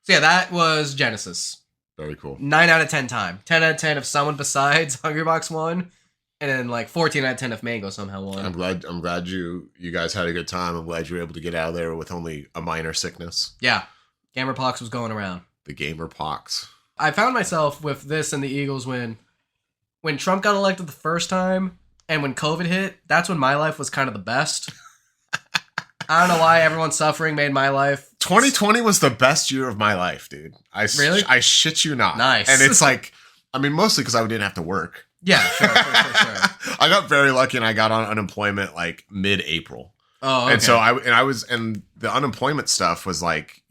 So yeah, that was Genesis. Very cool. 9 out of 10 time. 10 out of 10 if someone besides Hungrybox won. And then like 14 out of 10 if Mango somehow won. I'm glad you guys had a good time. I'm glad you were able to get out of there with only a minor sickness. Yeah. Gamer Pox was going around. The Gamer Pox. I found myself with this and the Eagles when Trump got elected the first time and when COVID hit, that's when my life was kind of the best. I don't know why everyone's suffering made my life. 2020 was the best year of my life, dude. Really? I shit you not. Nice. And it's like, mostly because I didn't have to work. Yeah, sure. I got very lucky and I got on unemployment like mid-April. Oh, okay. And so and the unemployment stuff was like,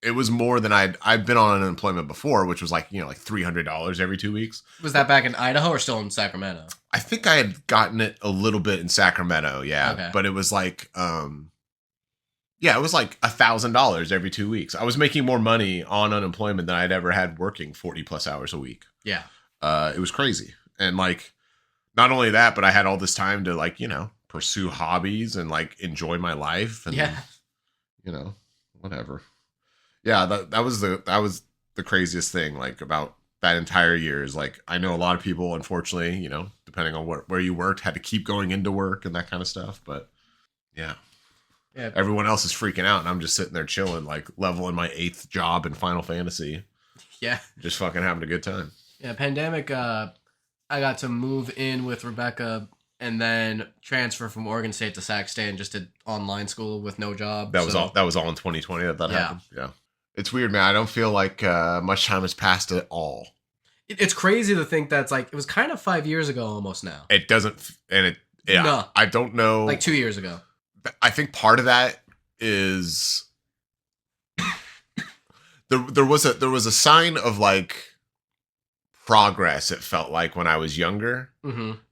it was more than I'd been on unemployment before, which was like, like $300 every 2 weeks. Was that back in Idaho or still in Sacramento? I think I had gotten it a little bit in Sacramento, yeah. Okay. But it was like, it was like $1,000 every 2 weeks. I was making more money on unemployment than I'd ever had working 40 plus hours a week. Yeah. It was crazy. And like, not only that, but I had all this time to like, pursue hobbies and like enjoy my life and, whatever. Yeah, that was the craziest thing like about that entire year is like I know a lot of people unfortunately, depending on where you worked had to keep going into work and that kind of stuff, but yeah. Yeah. Everyone else is freaking out, and I'm just sitting there chilling, like leveling my 8th job in Final Fantasy. Yeah. Just fucking having a good time. Yeah, pandemic, I got to move in with Rebecca and then transfer from Oregon State to Sac State and just did online school with no job. That was all. That was all in 2020 that Yeah. happened. Yeah. It's weird, man. I don't feel like much time has passed at all. It's crazy to think that's like, it was kind of 5 years ago almost now. It doesn't, and it. Yeah. No. I don't know. Like 2 years ago. I think part of that is there was a sign of like progress. It felt like when I was younger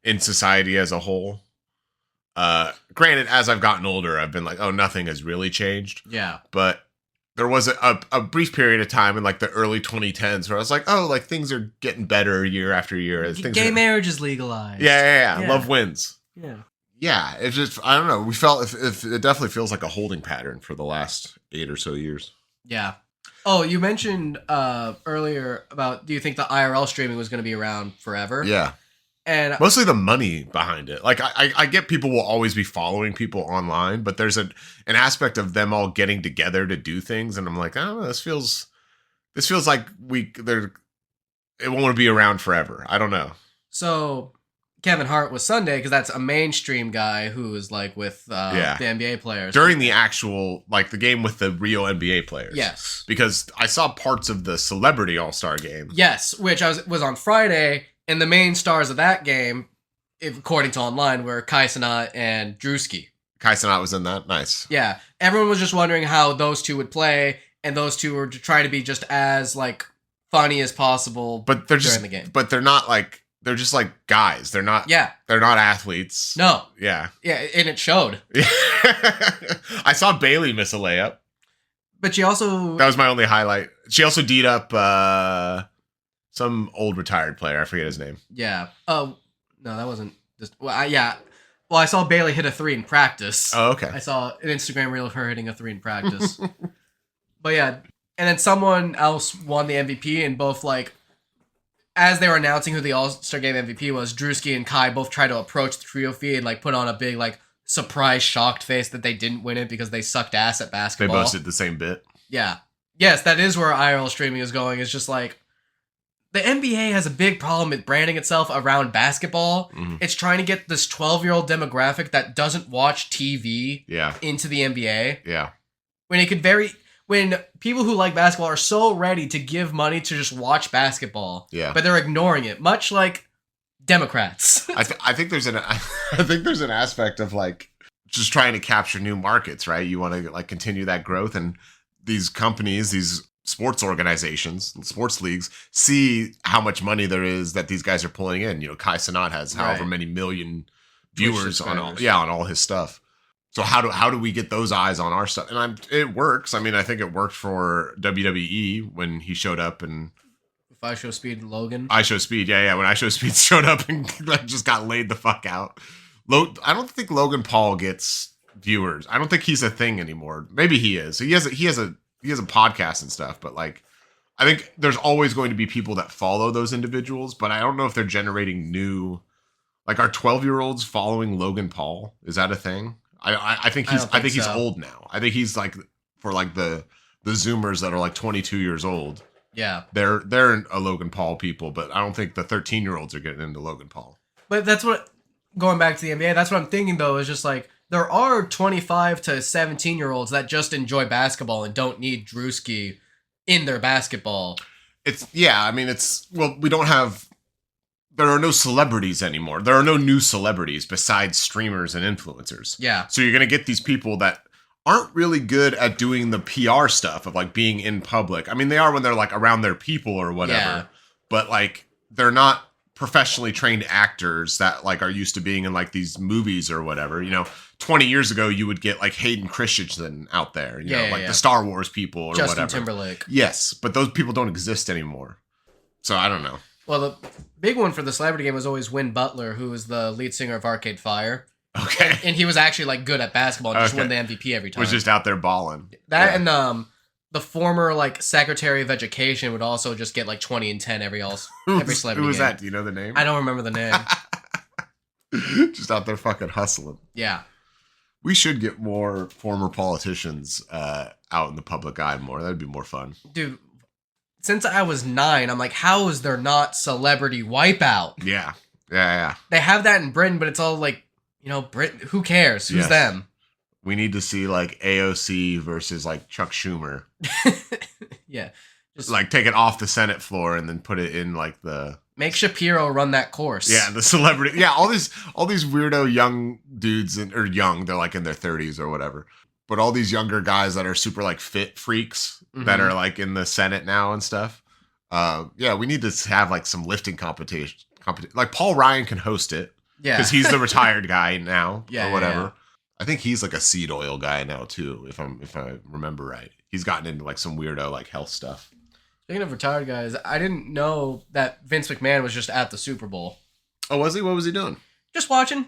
in society as a whole. Granted, as I've gotten older, I've been like, oh, nothing has really changed. Yeah. But there was a brief period of time in like the early 2010s where I was like, oh, like things are getting better year after year. As things Gay are... marriage is legalized. Yeah. Love wins. Yeah. Yeah, it's just, I don't know. We felt, if it definitely feels like a holding pattern for the last 8 or so years. Yeah. Oh, you mentioned earlier about, do you think the IRL streaming was going to be around forever? Yeah. And mostly the money behind it. Like, I get people will always be following people online, but there's an aspect of them all getting together to do things. And I'm like, I don't know, this feels like it won't be around forever. I don't know. So Kevin Hart was Sunday because that's a mainstream guy who is like with the NBA players. During the actual, like the game with the real NBA players. Yes. Because I saw parts of the Celebrity All-Star game. Yes, which was on Friday, and the main stars of that game, according to online, were Kai Cenat and Drewski. Kai Cenat was in that? Nice. Yeah. Everyone was just wondering how those two would play, and those two were trying to be just as like funny as possible but they're just, during the game. But they're not like, they're just like guys. They're not. Yeah. They're not athletes. No. Yeah. Yeah, and it showed. I saw Bailey miss a layup. But she also. That was my only highlight. She also D'd up some old retired player. I forget his name. Yeah. Oh no, that wasn't just. Well, yeah. Well, I saw Bailey hit a 3 in practice. Oh, okay. I saw an Instagram reel of her hitting a 3 in practice. But yeah, and then someone else won the MVP, and both like. As they were announcing who the All-Star Game MVP was, Drewski and Kai both tried to approach the trio feed and like put on a big like surprise shocked face that they didn't win it because they sucked ass at They basketball. both did the same bit. Yeah. Yes, that is where IRL streaming is going. It's just like the NBA has a big problem with branding itself around basketball. Mhm. It's trying to get this 12-year-old demographic that doesn't watch TV Yeah. into the NBA. Yeah. When people who like basketball are so ready to give money to just watch basketball, Yeah. but they're ignoring it, much like Democrats. I think there's an aspect of like just trying to capture new markets, right? You want to like continue that growth, and these companies, these sports organizations, sports leagues see how much money there is that these guys are pulling in. You know, Kai Cenat has however Right. many million Twitch viewers on subscribers. on all his stuff. So how do we get those eyes on our stuff? And it works. I mean, I think it worked for WWE when he showed up, and If I Show Speed and Logan. I Show Speed. Yeah. When I Show Speed showed up and like, just got laid the fuck out. I don't think Logan Paul gets viewers. I don't think he's a thing anymore. Maybe he is. He has a podcast and stuff, but like I think there's always going to be people that follow those individuals, but I don't know if they're generating new, like, are 12-year-olds following Logan Paul? Is that a thing? I think he's so. old now. I think he's like for like the Zoomers that are like 22 years old. Yeah. They're a Logan Paul people, but I don't think the 13-year-olds are getting into Logan Paul. But that's what, going back to the NBA, that's what I'm thinking though, is just like, there are 25 to 17-year-olds that just enjoy basketball and don't need Drewski in their basketball. We don't have, there are no celebrities anymore. There are no new celebrities besides streamers and influencers. Yeah. So you're going to get these people that aren't really good at doing the PR stuff of like being in public. I mean, they are when they're like around their people or whatever, Yeah. but like they're not professionally trained actors that like are used to being in like these movies or whatever. You know, 20 years ago, you would get like Hayden Christensen out there, you know, like the Star Wars people or Justin whatever. Timberlake. Yes, but those people don't exist anymore. So I don't know. Well, the big one for the celebrity game was always Win Butler, who was the lead singer of Arcade Fire. Okay. And he was actually like good at basketball and just won the MVP every time. Was just out there balling. That and the former like Secretary of Education would also just get like 20 and 10 every celebrity Who was game. that? Do you know the name? I don't remember the name. Just out there fucking hustling. Yeah. We should get more former politicians out in the public eye more. That'd be more fun. Dude, since I was 9, I'm like, how is there not celebrity wipeout? Yeah. Yeah. They have that in Britain, but it's all like, Britain. Who cares? Who's Yes. them? We need to see like AOC versus like Chuck Schumer. Yeah. Just Like take it off the Senate floor and then put it in like the make Shapiro run that course. yeah, the celebrity. Yeah, all these weirdo young dudes or young, they're like in their 30s or whatever. But all these younger guys that are super like fit freaks that are like in the Senate now and stuff. Yeah, we need to have like some lifting competition. Like Paul Ryan can host it. Yeah. Because he's the retired guy now Yeah, or whatever. yeah. I think he's like a seed oil guy now too, if I remember right. He's gotten into like some weirdo like health stuff. Speaking of retired guys, I didn't know that Vince McMahon was just at the Super Bowl. Oh, was he? What was he doing? Just watching,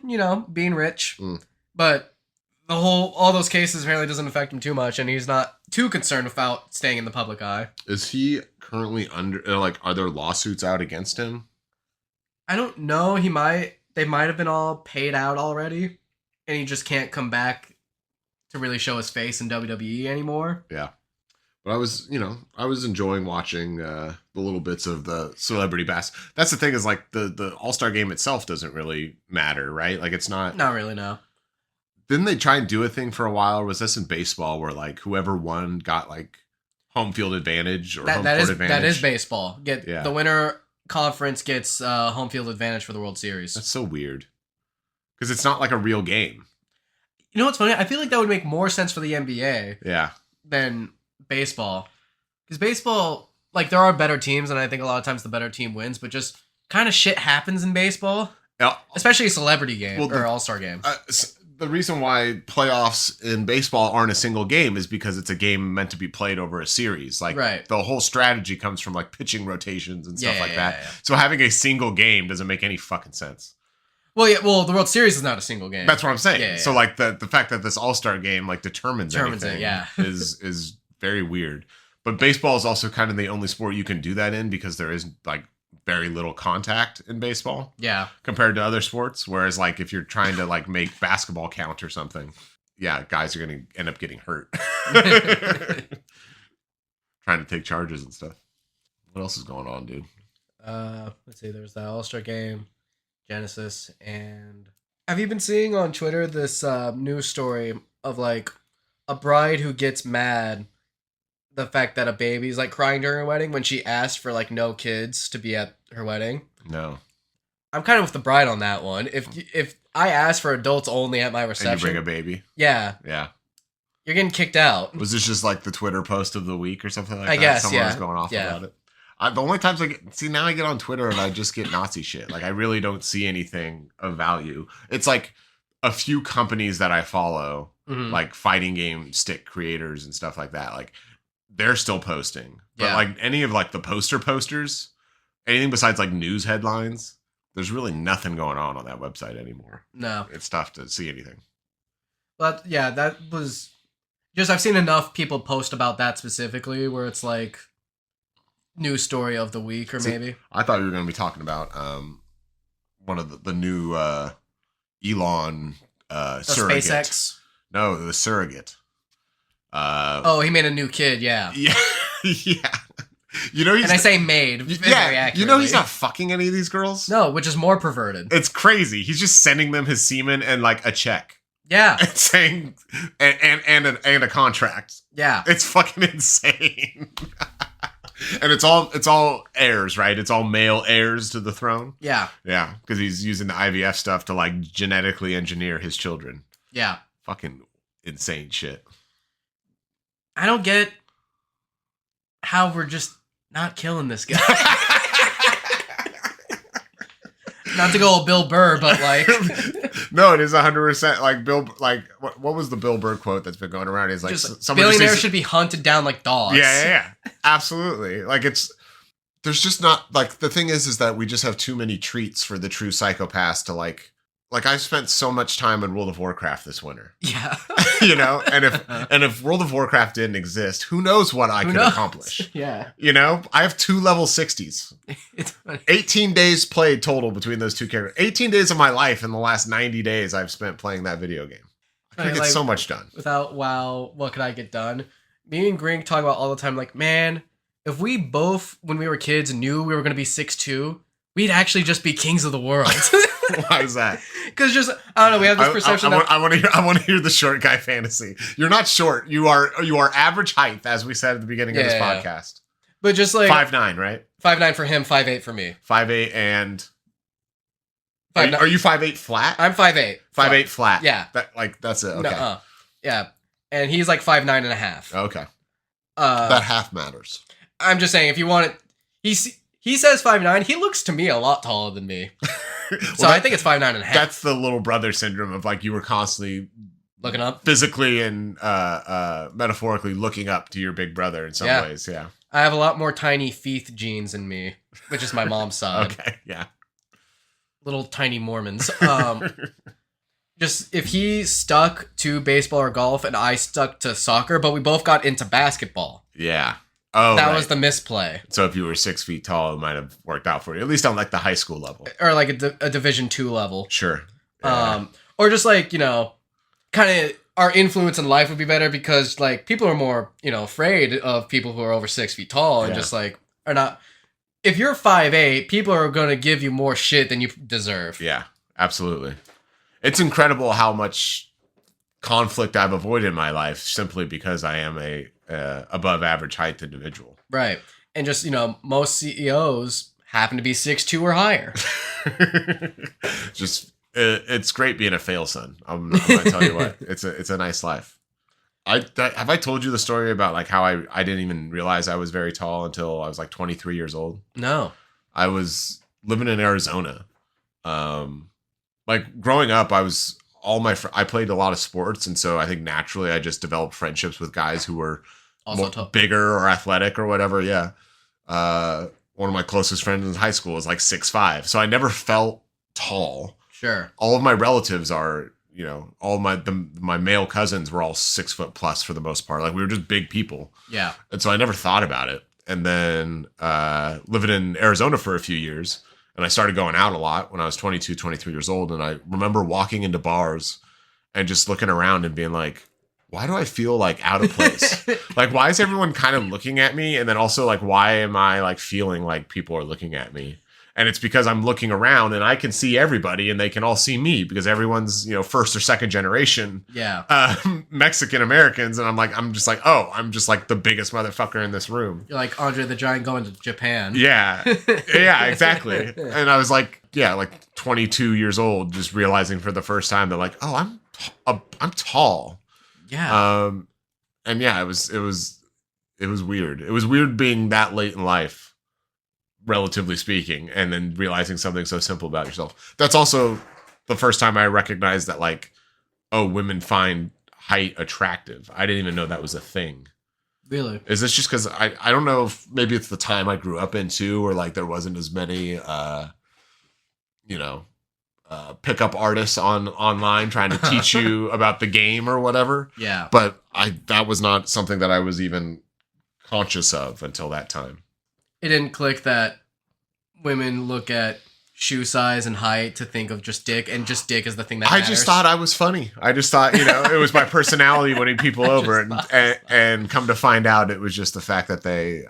being rich. But all those cases apparently doesn't affect him too much, and he's not too concerned about staying in the public eye. Is he currently are there lawsuits out against him? I don't know. They might have been all paid out already, and he just can't come back to really show his face in WWE anymore. Yeah. But I was enjoying watching the little bits of the celebrity bass. That's the thing is like the All-Star game itself doesn't really matter, right? Like it's not. Not really, no. Didn't they try and do a thing for a while? Or was this in baseball where like whoever won got like home field advantage or home court advantage? That is baseball. Yeah. The winner conference gets home field advantage for the World Series. That's so weird. Because it's not like a real game. You know what's funny? I feel like that would make more sense for the NBA Yeah. than baseball. Because baseball, like, there are better teams, and I think a lot of times the better team wins, but just kind of shit happens in baseball. Yeah. Especially a celebrity game Well, or all-star game. The reason why playoffs in baseball aren't a single game is because it's a game meant to be played over a series. Like Right. the whole strategy comes from like pitching rotations and stuff Yeah, like yeah, that. yeah. So having a single game doesn't make any fucking sense. Well, the World Series is not a single game. That's what I'm saying. Yeah, So yeah. like the fact that this All-Star game like determines it, anything yeah. is very weird. But baseball is also kind of the only sport you can do that in because there is like very little contact in baseball. Yeah. Compared to other sports. Whereas like if you're trying to like make basketball count or something, yeah, guys are going to end up getting hurt. Trying to take charges and stuff. What else is going on, dude? Let's see. There's the All-Star game, Genesis, and have you been seeing on Twitter this news story of like a bride who gets mad the fact that a baby's like crying during her wedding when she asked for like no kids to be at her wedding? No. I'm kind of with the bride on that one. If I ask for adults only at my reception, And you bring a baby? yeah, Yeah. you're getting kicked out. Was this just like the Twitter post of the week or something like I that? guess, Someone yeah. was going off Yeah. about it. The only times now I get on Twitter and I just get Nazi shit. Like I really don't see anything of value. It's like a few companies that I follow, Mhm. like fighting game stick creators and stuff like that. Like they're still posting. But Yeah. like any of like the posters, anything besides like news headlines, there's really nothing going on that website anymore. No, It's tough to see anything. but yeah, that was just I've seen enough people post about that specifically where it's like news story of the week or See, maybe. I thought we were going to be talking about one of the new Elon The surrogate. SpaceX. No, the surrogate. Oh, he made a new kid. Yeah, Yeah, yeah. You know he's and I say made. Very yeah. You know he's accurately. not fucking any of these girls. No, which is more perverted. It's crazy. He's just sending them his semen and like a check Yeah, and saying and a contract. yeah, It's fucking insane. And it's all heirs, right? It's all male heirs to the throne. yeah, Yeah, because he's using the IVF stuff to like genetically engineer his children. yeah. Fucking insane shit. I don't get how we're just not killing this guy. Not to go all Bill Burr, but like, No, it is 100% like Bill. Like what was the Bill Burr quote that's been going around? He's like, just someone billionaires just should be hunted down like dogs. yeah, absolutely. Like there's just not like the thing is that we just have too many treats for the true psychopaths to like I spent so much time in World of Warcraft this winter, Yeah. you know, and if World of Warcraft didn't exist, who knows what I Who could knows? accomplish? Yeah. You know, I have 2 level 60s. It's funny. 18 days played total between those two characters. 18 days of my life in the last 90 days I've spent playing that video game. I could get so much done. Without WoW, what could I get done? Me and Grink talk about all the time, like, man, if we both, when we were kids, knew we were going to be 6'2", we'd actually just be kings of the world. Why is that? Because just, I don't know, we have this perception I want to hear the short guy fantasy. You're not short. You are average height, as we said at the beginning of this podcast. But just like 5'9", right? 5'9" for him, 5'8" for me. 5'8" and... 5'9" Are you 5'8" flat? I'm 5'8". 5'8" flat. Yeah. That's it. Okay. Nuh-uh. Yeah. And he's like 5'9" and a half. Okay. That half matters. I'm just saying, if you want it, he says 5'9". He looks to me a lot taller than me. So I think it's 5'9" and a half. That's the little brother syndrome of like you were constantly looking up, physically and metaphorically looking up to your big brother in some ways. Yeah. I have a lot more tiny Feeth genes in me, which is my mom's side. Okay. Yeah. Little tiny Mormons. Just if he stuck to baseball or golf and I stuck to soccer, but we both got into basketball. Yeah. Oh, that was the misplay. So if you were 6 feet tall, it might have worked out for you, at least on like the high school level or like a Division II level. Sure. Yeah. Or just like, you know, kind of our influence in life would be better because like people are more, you know, afraid of people who are over 6 feet tall and just like are not. If you're 5'8", people are going to give you more shit than you deserve. Yeah, absolutely. It's incredible how much conflict I've avoided in my life simply because I am a above average height individual. Right. And just, you know, most CEOs happen to be 6'2" or higher. Just it's great being a fail son. I'm going to tell you what. It's a nice life. Have I told you the story about like how I didn't even realize I was very tall until I was like 23 years old? No. I was living in Arizona. Like growing up, I played a lot of sports, and so I think naturally I just developed friendships with guys who were also bigger or athletic or whatever. Yeah. One of my closest friends in high school was like 6'5", so I never felt tall. Sure. All of my relatives are, you know, all my male cousins were all 6 foot plus for the most part. Like we were just big people. Yeah. And so I never thought about it. And then living in Arizona for a few years, and I started going out a lot when I was 22, 23 years old. And I remember walking into bars and just looking around and being like, why do I feel like out of place? Like, why is everyone kind of looking at me? And then also like, why am I like feeling like people are looking at me? And it's because I'm looking around and I can see everybody and they can all see me because everyone's, you know, first or second generation Mexican Americans. And I'm just like, oh, I'm just like the biggest motherfucker in this room. You're like Andre the Giant going to Japan. Yeah. Yeah, exactly. And I was like, like 22 years old, just realizing for the first time that like, oh, I'm tall. Yeah. And yeah, it was weird. It was weird being that late in life, relatively speaking, and then realizing something so simple about yourself. That's also the first time I recognized that like, oh, women find height attractive. I didn't even know that was a thing. Really? Is this just because I don't know if maybe it's the time I grew up into, or like there wasn't as many pickup artists online trying to teach you about the game or whatever. Yeah. But that was not something that I was even conscious of until that time. It didn't click that women look at shoe size and height to think of just dick, and just dick is the thing that matters. I just thought I was funny. I just thought, it was my personality winning people over, and come to find out it was just the fact that they,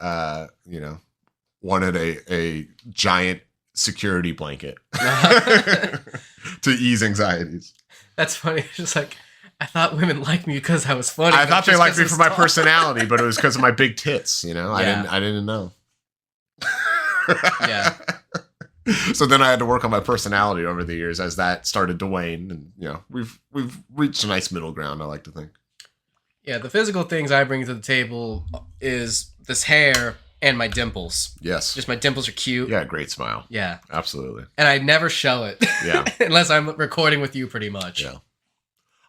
wanted a giant security blanket to ease anxieties. That's funny. It's just like, I thought women liked me because I was funny. I thought they liked me for my personality, but it was because of my big tits. I didn't know. Yeah. So then I had to work on my personality over the years as that started to wane, and we've reached a nice middle ground, I like to think. Yeah, the physical things I bring to the table is this hair and my dimples. Yes. Just my dimples are cute. Yeah, great smile. Yeah. Absolutely. And I never show it. Yeah. Unless I'm recording with you pretty much. Yeah.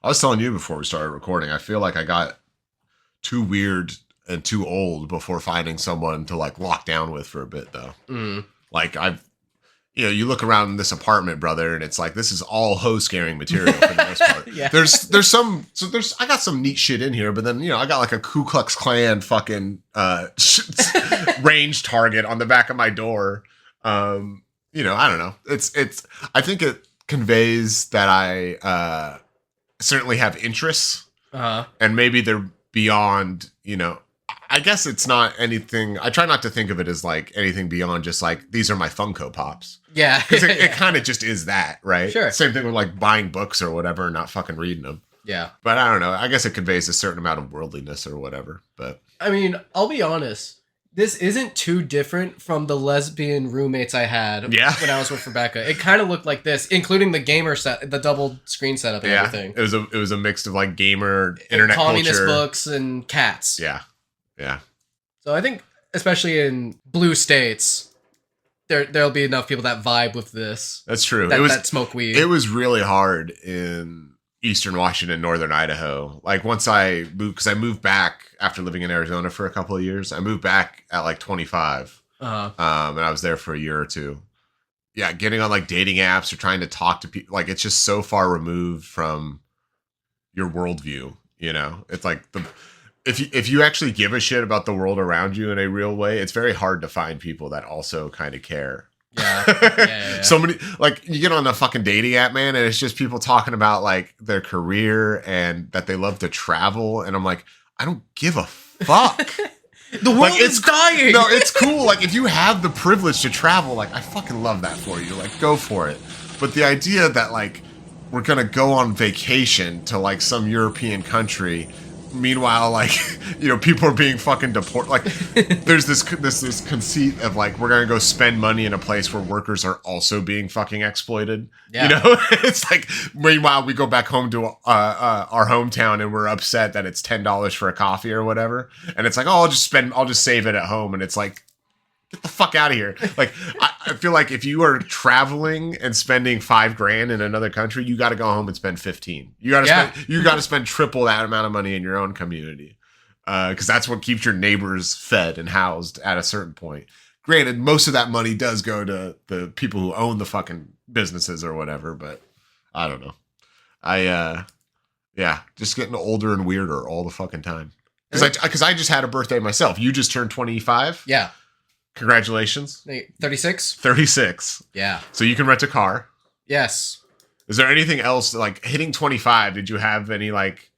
I was telling you before we started recording, I feel like I got too weird and too old before finding someone to like lock down with for a bit though. Mm. Like you look around this apartment, brother, and it's like, this is all hoe scaring material for the most part. Yeah. I got some neat shit in here, but then, I got like a Ku Klux Klan fucking, range target on the back of my door. I don't know. I think it conveys that certainly have interests, Uh-huh. and maybe they're beyond, I guess it's not anything. I try not to think of it as like anything beyond just like, these are my Funko Pops. Yeah. Because it kind of just is that, right? Sure. Same thing with like buying books or whatever and not fucking reading them. Yeah. But I don't know. I guess it conveys a certain amount of worldliness or whatever. But I mean, I'll be honest. This isn't too different from the lesbian roommates I had when I was with Rebecca. It kind of looked like this, including the gamer set, the double screen setup and everything. It was a mix of like gamer, internet communist culture. books and cats. Yeah. Yeah. So I think, especially in blue states, there'll be enough people that vibe with this. That's true. That smoke weed. It was really hard in Eastern Washington, Northern Idaho. Like once I moved, because I moved back after living in Arizona for a couple of years. I moved back at like 25, and I was there for a year or two. Yeah, getting on like dating apps or trying to talk to people, like it's just so far removed from your worldview. It's like if you actually give a shit about the world around you in a real way, it's very hard to find people that also kind of care. Yeah. So many, like you get on a fucking dating app, man, and it's just people talking about like their career and that they love to travel, and I'm like, I don't give a fuck. The world is dying. No, it's cool. Like if you have the privilege to travel, like I fucking love that for you. Like go for it. But the idea that like we're gonna go on vacation to like some European country. Meanwhile, like, people are being fucking deported. Like, there's this conceit of like, we're gonna go spend money in a place where workers are also being fucking exploited. Yeah. It's like, meanwhile, we go back home to our hometown and we're upset that it's $10 for a coffee or whatever. And it's like, oh, I'll just save it at home. And it's like, get the fuck out of here. Like, I feel like if you are traveling and spending $5,000 in another country, you got to go home and spend 15. You got to spend triple that amount of money in your own community. Cause that's what keeps your neighbors fed and housed at a certain point. Granted, most of that money does go to the people who own the fucking businesses or whatever, but I don't know. Just getting older and weirder all the fucking time. Cause I just had a birthday myself. You just turned 25. Yeah. Congratulations. 36? 36. Yeah. So you can rent a car. Yes. Is there anything else, like hitting 25? Did you have any like,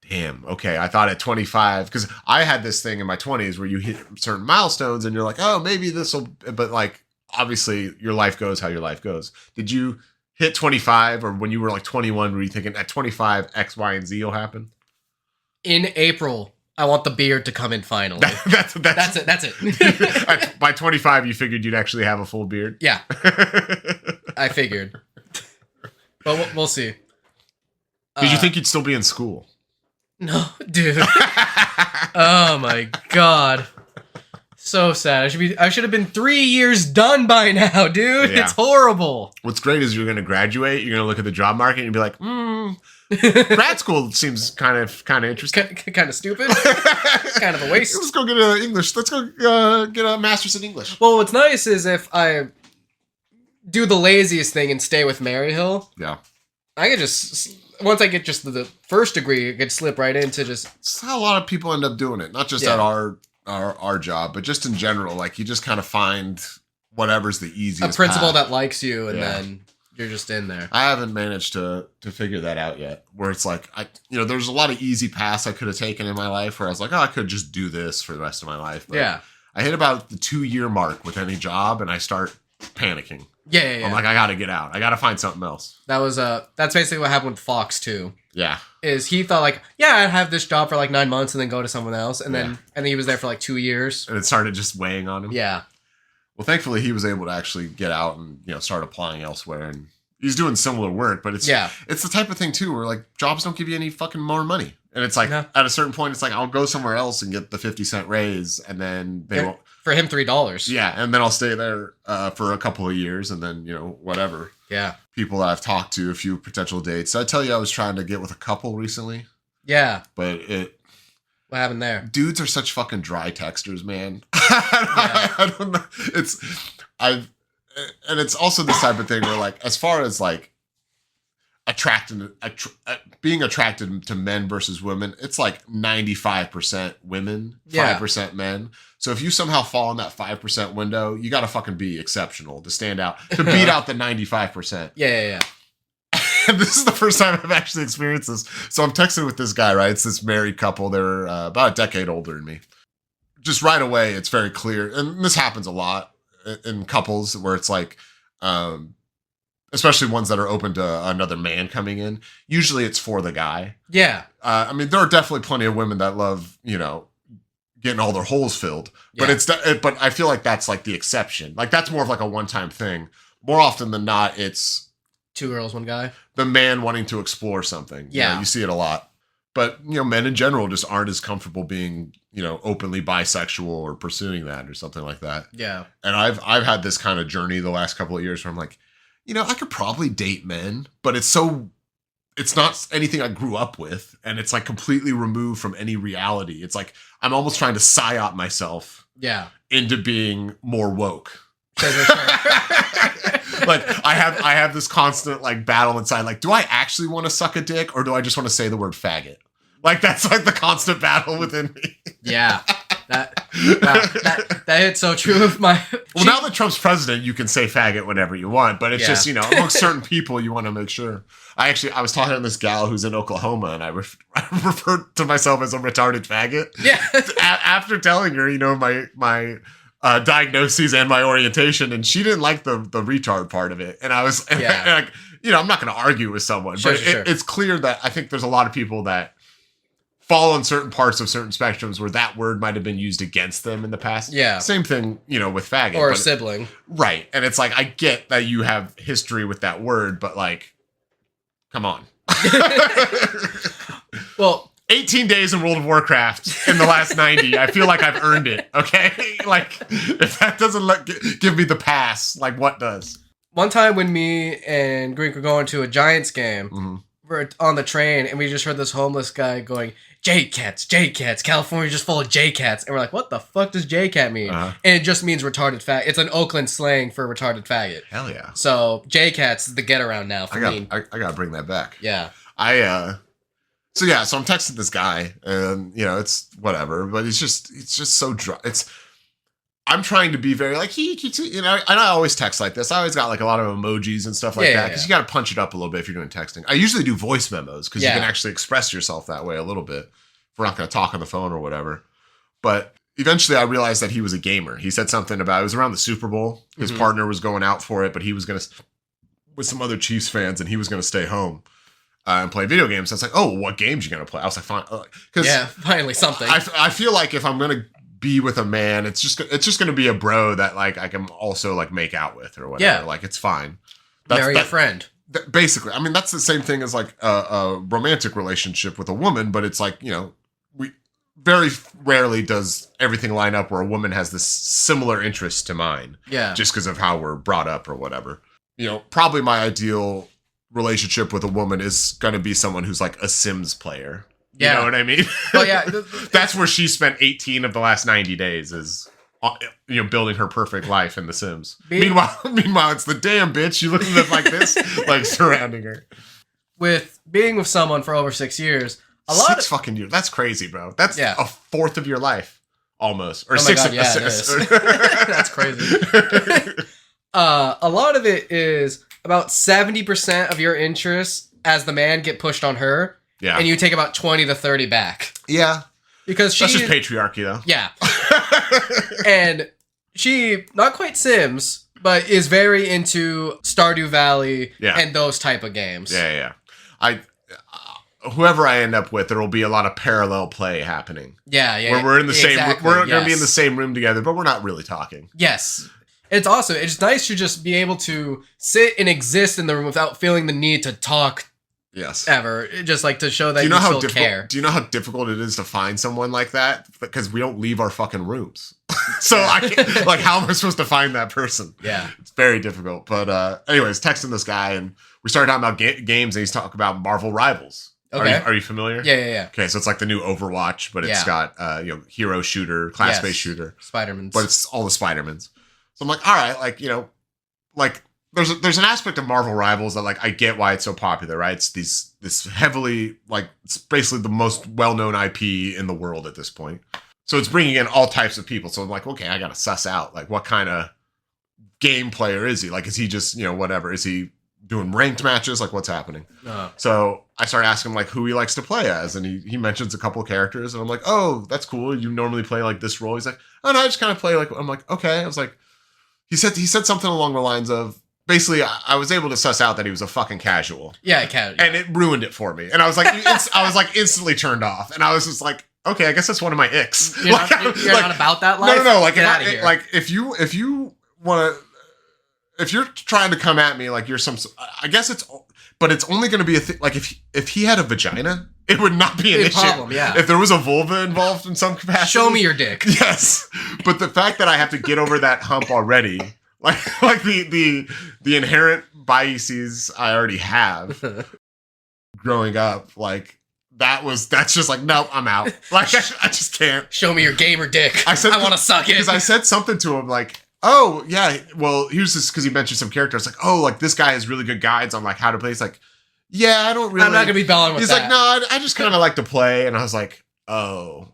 damn, okay, I thought at 25, because I had this thing in my 20s where you hit certain milestones and you're like, oh, maybe this will, but like, obviously your life goes how your life goes. Did you hit 25, or when you were like 21, were you thinking at 25, X, Y, and Z will happen? In April, I want the beard to come in finally. That's it. That's it. By 25, you figured you'd actually have a full beard? Yeah. I figured. But we'll see. Did you think you'd still be in school? No, dude. Oh my god. So sad. I should have been 3 years done by now, dude. Yeah. It's horrible. What's great is you're going to graduate, you're going to look at the job market and be like, grad school seems kind of interesting. Kind of stupid. Kind of a waste. Let's go get a English. Let's go get a master's in English. Well, what's nice is if I do the laziest thing and stay with Maryhill, yeah, I could just, once I get just the first degree, I could slip right into just. It's how a lot of people end up doing it. Not just at our job, but just in general. Like you just kind of find whatever's the easiest. A principal path. that likes you, and then you're just in there. I haven't managed to figure that out yet. Where it's like there's a lot of easy paths I could have taken in my life where I was like, oh, I could just do this for the rest of my life. But I hit about the 2-year mark with any job, and I start panicking. Yeah. I'm like, I gotta get out. I gotta find something else. That's basically what happened with Fox too. Yeah. Is he thought like, I'd have this job for like 9 months and then go to someone else, and then he was there for like 2 years. And it started just weighing on him. Yeah. Well, thankfully he was able to actually get out and start applying elsewhere, and he's doing similar work, but it's the type of thing too where like jobs don't give you any fucking more money. And it's like at a certain point it's like I'll go somewhere else and get the 50-cent raise, and then they won't. For him, $3. Yeah, and then I'll stay there for a couple of years, and then whatever. Yeah. People that I've talked to, a few potential dates. Did I tell you I was trying to get with a couple recently? Yeah. But what happened there? Dudes are such fucking dry texters, man. I don't know. And it's also this type of thing where like, as far as like being attracted to men versus women, it's like 95% women, 5% men. So if you somehow fall in that 5% window, you got to fucking be exceptional to stand out, to beat out the 95%. Yeah. And this is the first time I've actually experienced this. So I'm texting with this guy, right? It's this married couple. They're about a decade older than me. Just right away, it's very clear. And this happens a lot in couples where it's like, especially ones that are open to another man coming in. Usually it's for the guy. Yeah. I mean, there are definitely plenty of women that love, getting all their holes filled. But but I feel like that's like the exception. Like that's more of like a one-time thing. More often than not, it's 2 girls, 1 guy. the man wanting to explore something. Yeah. You see it a lot. But, men in general just aren't as comfortable being, openly bisexual or pursuing that or something like that. Yeah. And I've had this kind of journey the last couple of years where I'm like, I could probably date men, but it's not anything I grew up with. And it's like completely removed from any reality. It's like, I'm almost trying to psyop myself into being more woke. Like I have this constant like battle inside. Like, do I actually want to suck a dick or do I just want to say the word faggot? Like that's like the constant battle within me. Yeah. That hits so true of my. Well, now that Trump's president, you can say faggot whenever you want, but it's just amongst certain people, you want to make sure. I was talking to this gal who's in Oklahoma, and I referred to myself as a retarded faggot. Yeah. After telling her, my diagnoses and my orientation, and she didn't like the retard part of it. And I was, and I'm not going to argue with someone, but it's clear that I think there's a lot of people that fall in certain parts of certain spectrums where that word might have been used against them in the past. Yeah. Same thing, with faggot. Or a sibling. Right. And it's like, I get that you have history with that word, but like, come on. Well, 18 days in World of Warcraft in the last 90. I feel like I've earned it. Okay. Like if that doesn't give me the pass, like what does? One time when me and Greek were going to a Giants game, we're on the train and we just heard this homeless guy going, J-Cats, California's just full of J-Cats. And we're like, what the fuck does J-Cat mean? And it just means retarded faggot. It's an Oakland slang for retarded faggot. Hell yeah. So J-Cats is the get around now for me. I gotta bring that back. Yeah. So I'm texting this guy and, it's whatever, but it's just so dry. I'm trying to be very like, and I always text like this. I always got like a lot of emojis and stuff like that because you got to punch it up a little bit if you're doing texting. I usually do voice memos because you can actually express yourself that way a little bit. If we're not going to talk on the phone or whatever. But eventually I realized that he was a gamer. He said something about, it was around the Super Bowl. His partner was going out for it, but he was going to, with some other Chiefs fans, and he was going to stay home and play video games. So I was like, oh, what games you going to play? I was like, fine. Finally something. I feel like if I'm going to be with a man, it's just going to be a bro that like I can also like make out with or whatever. Yeah. Like it's fine. Marry a friend. Basically, I mean that's the same thing as like a romantic relationship with a woman, but it's like we very rarely does everything line up where a woman has this similar interest to mine. Yeah. Just because of how we're brought up or whatever. Probably my ideal relationship with a woman is going to be someone who's like a Sims player. You know what I mean? Well, yeah. That's where she spent 18 of the last 90 days is, building her perfect life in The Sims. Meanwhile, it's the damn bitch. You look at them like this, like surrounding her. With being with someone for over 6 years, six fucking years. That's crazy, bro. That's a fourth of your life, almost, or six. God, that's crazy. A lot of it is about 70% of your interests as the man get pushed on her. Yeah. And you take about 20 to 30 back. Yeah. Because that's just patriarchy, though. Yeah. And she, not quite Sims, but is very into Stardew Valley and those type of games. Yeah. Whoever I end up with, there will be a lot of parallel play happening. Yeah. Where we're in the same, we're going to be in the same room together, but we're not really talking. Yes. It's awesome. It's nice to just be able to sit and exist in the room without feeling the need to talk. Yes. Ever. Just like to show that you still care. Do you know how difficult it is to find someone like that? Because we don't leave our fucking rooms. So I can't, like, how am I supposed to find that person? Yeah. It's very difficult. But anyways, texting this guy and we started talking about games and he's talking about Marvel Rivals. Okay. Are you familiar? Yeah. Okay, so it's like the new Overwatch, but it's got hero shooter, class-based shooter. Spider-Mans. But it's all the Spider-Mans. So I'm like, all right, like there's an aspect of Marvel Rivals that like I get why it's so popular, right? It's this heavily like it's basically the most well-known IP in the world at this point. So it's bringing in all types of people. So I'm like, okay, I gotta suss out like what kind of game player is he? Like, is he just whatever? Is he doing ranked matches, like what's happening. Uh, So I started asking him like who he likes to play as, and he mentions a couple of characters, and I'm like, oh, that's cool. You normally play like this role. He's like, oh no, I just kind of play like. I'm like, okay. I was like, he said something along the lines of basically I was able to suss out that he was a fucking casual. yeah, it can. And it ruined it for me. And I was like, I was like instantly turned off, and I was just like, okay, I guess that's one of my icks. You're, you're not about that life. No. Like, Get out of here. like if you want to. If you're trying to come at me like you're some, I guess it's only going to be a thing. Like if he had a vagina, it would not be an Big issue. problem, yeah. If there was a vulva involved in some capacity, Show me your dick. Yes, but the fact that I have to get over that hump already, like the inherent biases I already have, growing up, like that's just like nope, I'm out. Like I just can't. Show me your gamer dick. I want to suck it because I said something to him like. Oh, yeah, well, here's this, because he mentioned some characters, like, oh, like, this guy has really good guides on, like, how to play. He's like, yeah, I don't really... I'm not going to be belling with He's that. like, no, I just kind of like to play, and I was like, oh.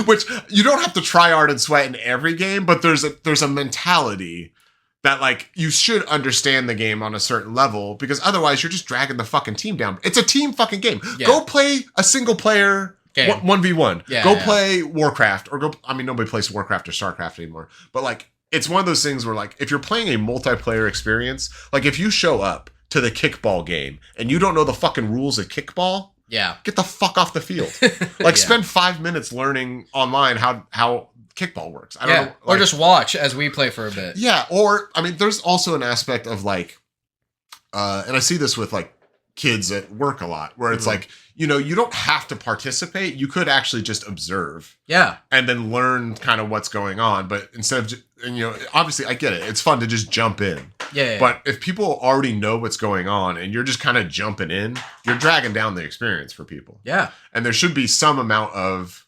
Which, you don't have to try hard and sweat in every game, but there's a mentality that, like, you should understand the game on a certain level, because otherwise you're just dragging the fucking team down. It's a team fucking game. Yeah. Go play a single player... Game. 1v1. Yeah, go yeah. play Warcraft or nobody plays Warcraft or StarCraft anymore. But like, it's one of those things where like, if you're playing a multiplayer experience, like if you show up to the kickball game and you don't know the fucking rules of kickball, yeah, get the fuck off the field. Like spend 5 minutes learning online how kickball works. I don't know. Or just watch as we play for a bit. Yeah. Or, I mean, there's also an aspect of like, and I see this with like kids at work a lot where it's like, you know, you don't have to participate. You could actually just observe. Yeah. And then learn kind of what's going on. But instead of, and you know, obviously I get it. It's fun to just jump in. Yeah. But if people already know what's going on and you're just kind of jumping in, you're dragging down the experience for people. Yeah. And there should be some amount of,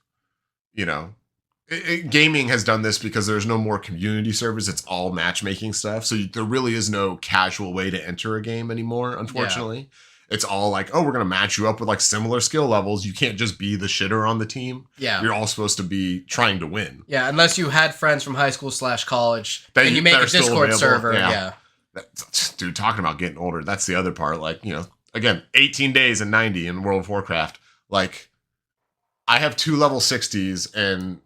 you know, gaming has done this because there's no more community servers. It's all matchmaking stuff. So there really is no casual way to enter a game anymore, unfortunately. Yeah. It's all like, oh, we're going to match you up with like similar skill levels. You can't just be the shitter on the team. Yeah. You're all supposed to be trying to win. Yeah, unless you had friends from high school / college and you make a Discord server. Yeah. Dude, talking about getting older, that's the other part. Like, you know, again, 18 days and 90 in World of Warcraft. Like, I have 2 level 60s and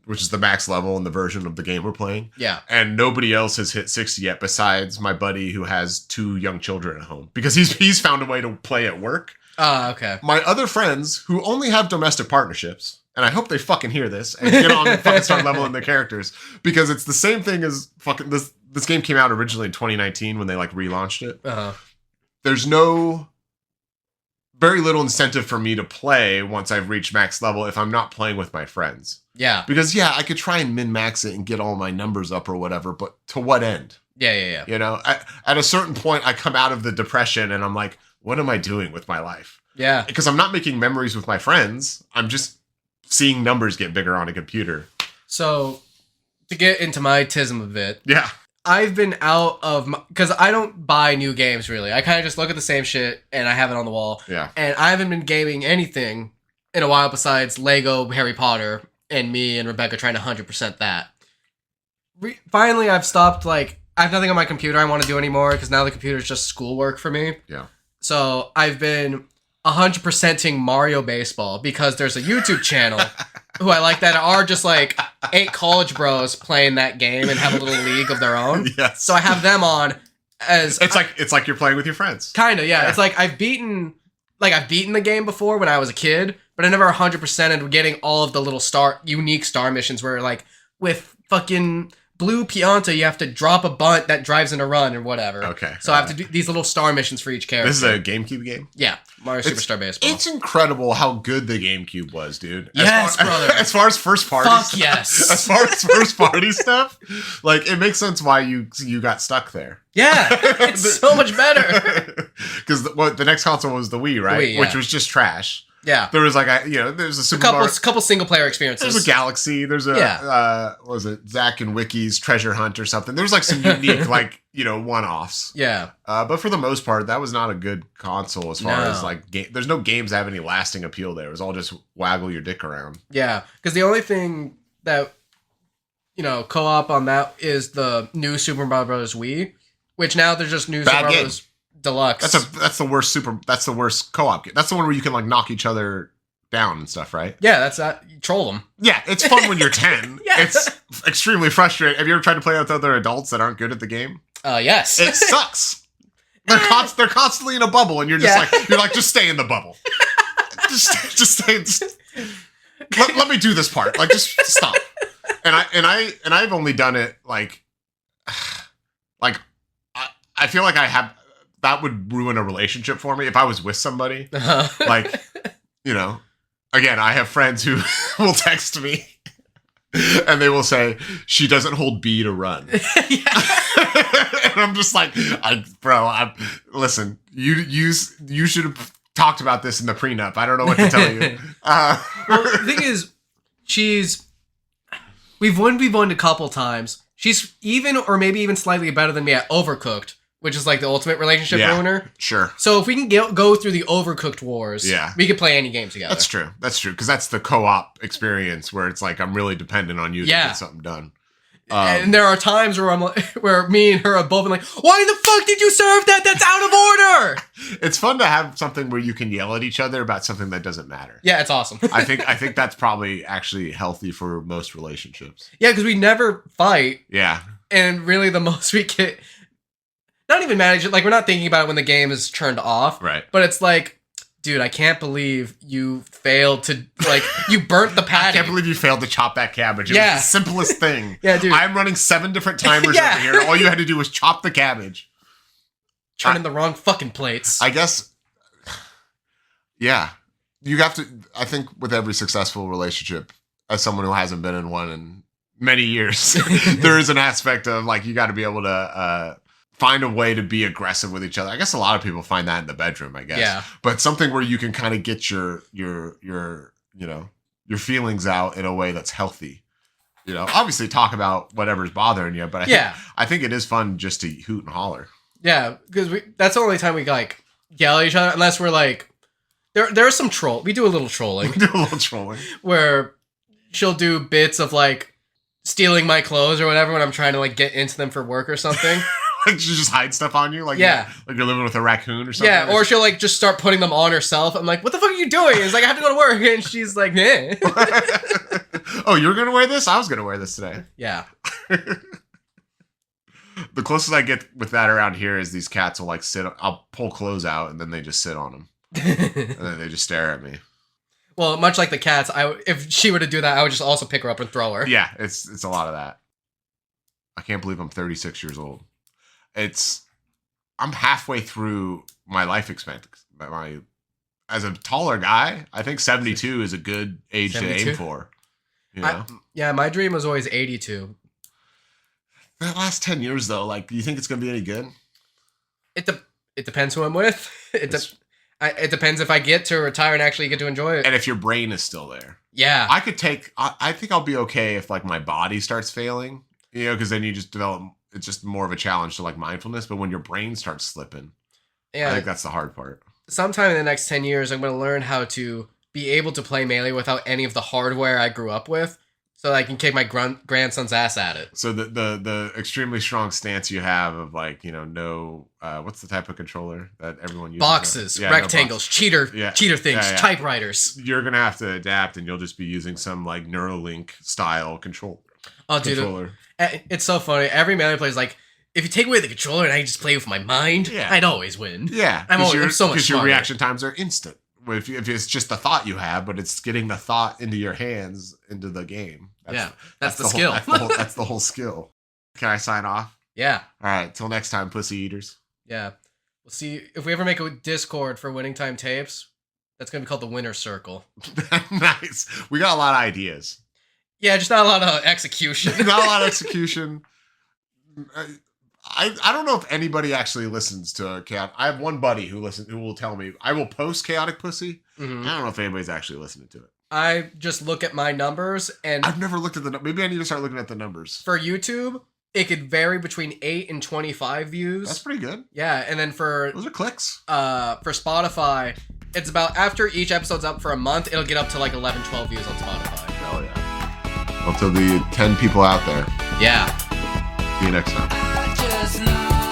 which is the max level in the version of the game we're playing. Yeah. And nobody else has hit 60 yet besides my buddy who has 2 young children at home because he's found a way to play at work. Okay. My other friends who only have domestic partnerships, and I hope they fucking hear this and get on and fucking start leveling their characters because it's the same thing as fucking this game came out originally in 2019 when they like relaunched it. Uh-huh. There's very little incentive for me to play once I've reached max level if I'm not playing with my friends. Yeah. Because, yeah, I could try and min-max it and get all my numbers up or whatever, but to what end? Yeah. You know, at a certain point, I come out of the depression and I'm like, what am I doing with my life? Yeah. Because I'm not making memories with my friends. I'm just seeing numbers get bigger on a computer. So, to get into my tism a bit. Yeah. I've been out of because I don't buy new games really. I kind of just look at the same shit and I have it on the wall. Yeah. And I haven't been gaming anything in a while besides Lego, Harry Potter, and me and Rebecca trying to 100% that. Finally, I've stopped. Like, I have nothing on my computer I want to do anymore because now the computer is just schoolwork for me. Yeah. So I've been 100%ing Mario Baseball because there's a YouTube channel who I like that are just like 8 college bros playing that game and have a little league of their own. Yes. So I have them on as it's like you're playing with your friends. Kind of, yeah. It's like I've beaten the game before when I was a kid, but I never 100%ed getting all of the little unique star missions where like with fucking Blue Pianta, you have to drop a bunt that drives in a run or whatever. Okay. So I have to do these little star missions for each character. This is a GameCube game? Yeah. Mario Superstar Baseball. It's incredible how good the GameCube was, dude. Brother. As far as first party stuff. Yes. As far as first party stuff, like it makes sense why you got stuck there. Yeah. It's so much better. Because the next console was the Wii, right? The Wii, yeah. Which was just trash. Yeah. There was like there's a Super couple single player experiences. There's a Galaxy. There's a what was it, Zach and Wiki's Treasure Hunt or something. There's like some unique one-offs. Yeah. But for the most part, that was not a good console as far as like there's no games that have any lasting appeal there. It was all just waggle your dick around. Yeah, because the only thing that co-op on that is the new Super Mario Bros. Wii. which now there's just New Bad Super Mario game. Bros. Deluxe. That's the worst co-op game. That's the one where you can like knock each other down and stuff, right? Yeah, that's you troll them. Yeah, it's fun when you're 10. Yeah. It's extremely frustrating. Have you ever tried to play with other adults that aren't good at the game? Yes. It sucks. They're constantly in a bubble, and you're just stay in the bubble. just stay. Let me do this part. Like, just stop. And I've only done it like I feel like that would ruin a relationship for me if I was with somebody. Like, you know, again, I have friends who will text me and they will say, she doesn't hold B to run. And I'm just like, listen, you should have talked about this in the prenup. I don't know what to tell you. Well, the thing is, we've won a couple times. She's even, or maybe even slightly better than me at Overcooked, which is like the ultimate relationship ruiner. Sure. So if we can go through the Overcooked wars, we could play any game together. That's true. Because that's the co-op experience where it's like I'm really dependent on you to get something done. And there are times where where me and her are both like, why the fuck did you serve that? That's out of order. It's fun to have something where you can yell at each other about something that doesn't matter. Yeah, it's awesome. I think that's probably actually healthy for most relationships. Yeah, because we never fight. Yeah. And really the most we get, not even manage it, like we're not thinking about it when the game is turned off. Right. But it's like, dude, I can't believe you failed to, like, you burnt the patty. I can't believe you failed to chop that cabbage. It was the simplest thing. Yeah, dude. I'm running 7 different timers over here. All you had to do was chop the cabbage. Turn in the wrong fucking plates. I guess, yeah. You have to, I think with every successful relationship, as someone who hasn't been in one in many years, there is an aspect of, like, you got to be able to find a way to be aggressive with each other. I guess a lot of people find that in the bedroom, I guess. Yeah. But something where you can kind of get your feelings out in a way that's healthy. You know, obviously talk about whatever's bothering you, but I think it is fun just to hoot and holler. Yeah, because that's the only time we like yell at each other, unless we're like, there's some troll. We do a little trolling. Where she'll do bits of like stealing my clothes or whatever when I'm trying to like get into them for work or something. Like she just hide stuff on you, like like you're living with a raccoon or something. Yeah, or she'll like just start putting them on herself. I'm like, what the fuck are you doing? It's like I have to go to work, and she's like, eh. Oh, you're gonna wear this? I was gonna wear this today. Yeah. The closest I get with that around here is these cats will like sit. I'll pull clothes out and then they just sit on them, and then they just stare at me. Well, much like the cats, if she were to do that, I would just also pick her up and throw her. Yeah, it's a lot of that. I can't believe I'm 36 years old. I'm halfway through my life expectancy. As a taller guy, I think 72 is a good age 72? To aim for. You know? My dream was always 82. That last 10 years, though, like, do you think it's going to be any good? It depends who I'm with. It depends if I get to retire and actually get to enjoy it. And if your brain is still there. Yeah. I think I'll be okay if, like, my body starts failing. You know, because then you just develop, it's just more of a challenge to, like, mindfulness. But when your brain starts slipping, I think that's the hard part. Sometime in the next 10 years, I'm going to learn how to be able to play Melee without any of the hardware I grew up with, so that I can kick my grandson's ass at it. So the extremely strong stance you have of, like, you know, no, what's the type of controller that everyone uses? Boxes, rectangles, cheater things, typewriters. You're going to have to adapt, and you'll just be using some, like, Neuralink style controller. Oh, dude, it's so funny. Every Melee player is like, if you take away the controller and I just play with my mind, I'd always win. Yeah, I'm so much smarter. Because your reaction times are instant. If it's just the thought you have, but it's getting the thought into your hands, into the game. That's the skill. That's the whole skill. Can I sign off? Yeah. All right. Till next time, pussy eaters. Yeah. We'll see if we ever make a Discord for Winning Time Tapes. That's going to be called the Winner Circle. Nice. We got a lot of ideas. Yeah, just not a lot of execution. Not a lot of execution. I don't know if anybody actually listens to Chaotic. I have one buddy who will tell me. I will post Chaotic Pussy. Mm-hmm. I don't know if anybody's actually listening to it. I just look at my numbers, and I've never looked at the. Maybe I need to start looking at the numbers for YouTube. It could vary between 8 and 25 views. That's pretty good. Yeah, and then those are clicks. For Spotify, it's about after each episode's up for a month, it'll get up to like 11, 12 views on Spotify. Hell yeah! Well, to the 10 people out there. Yeah. See you next time.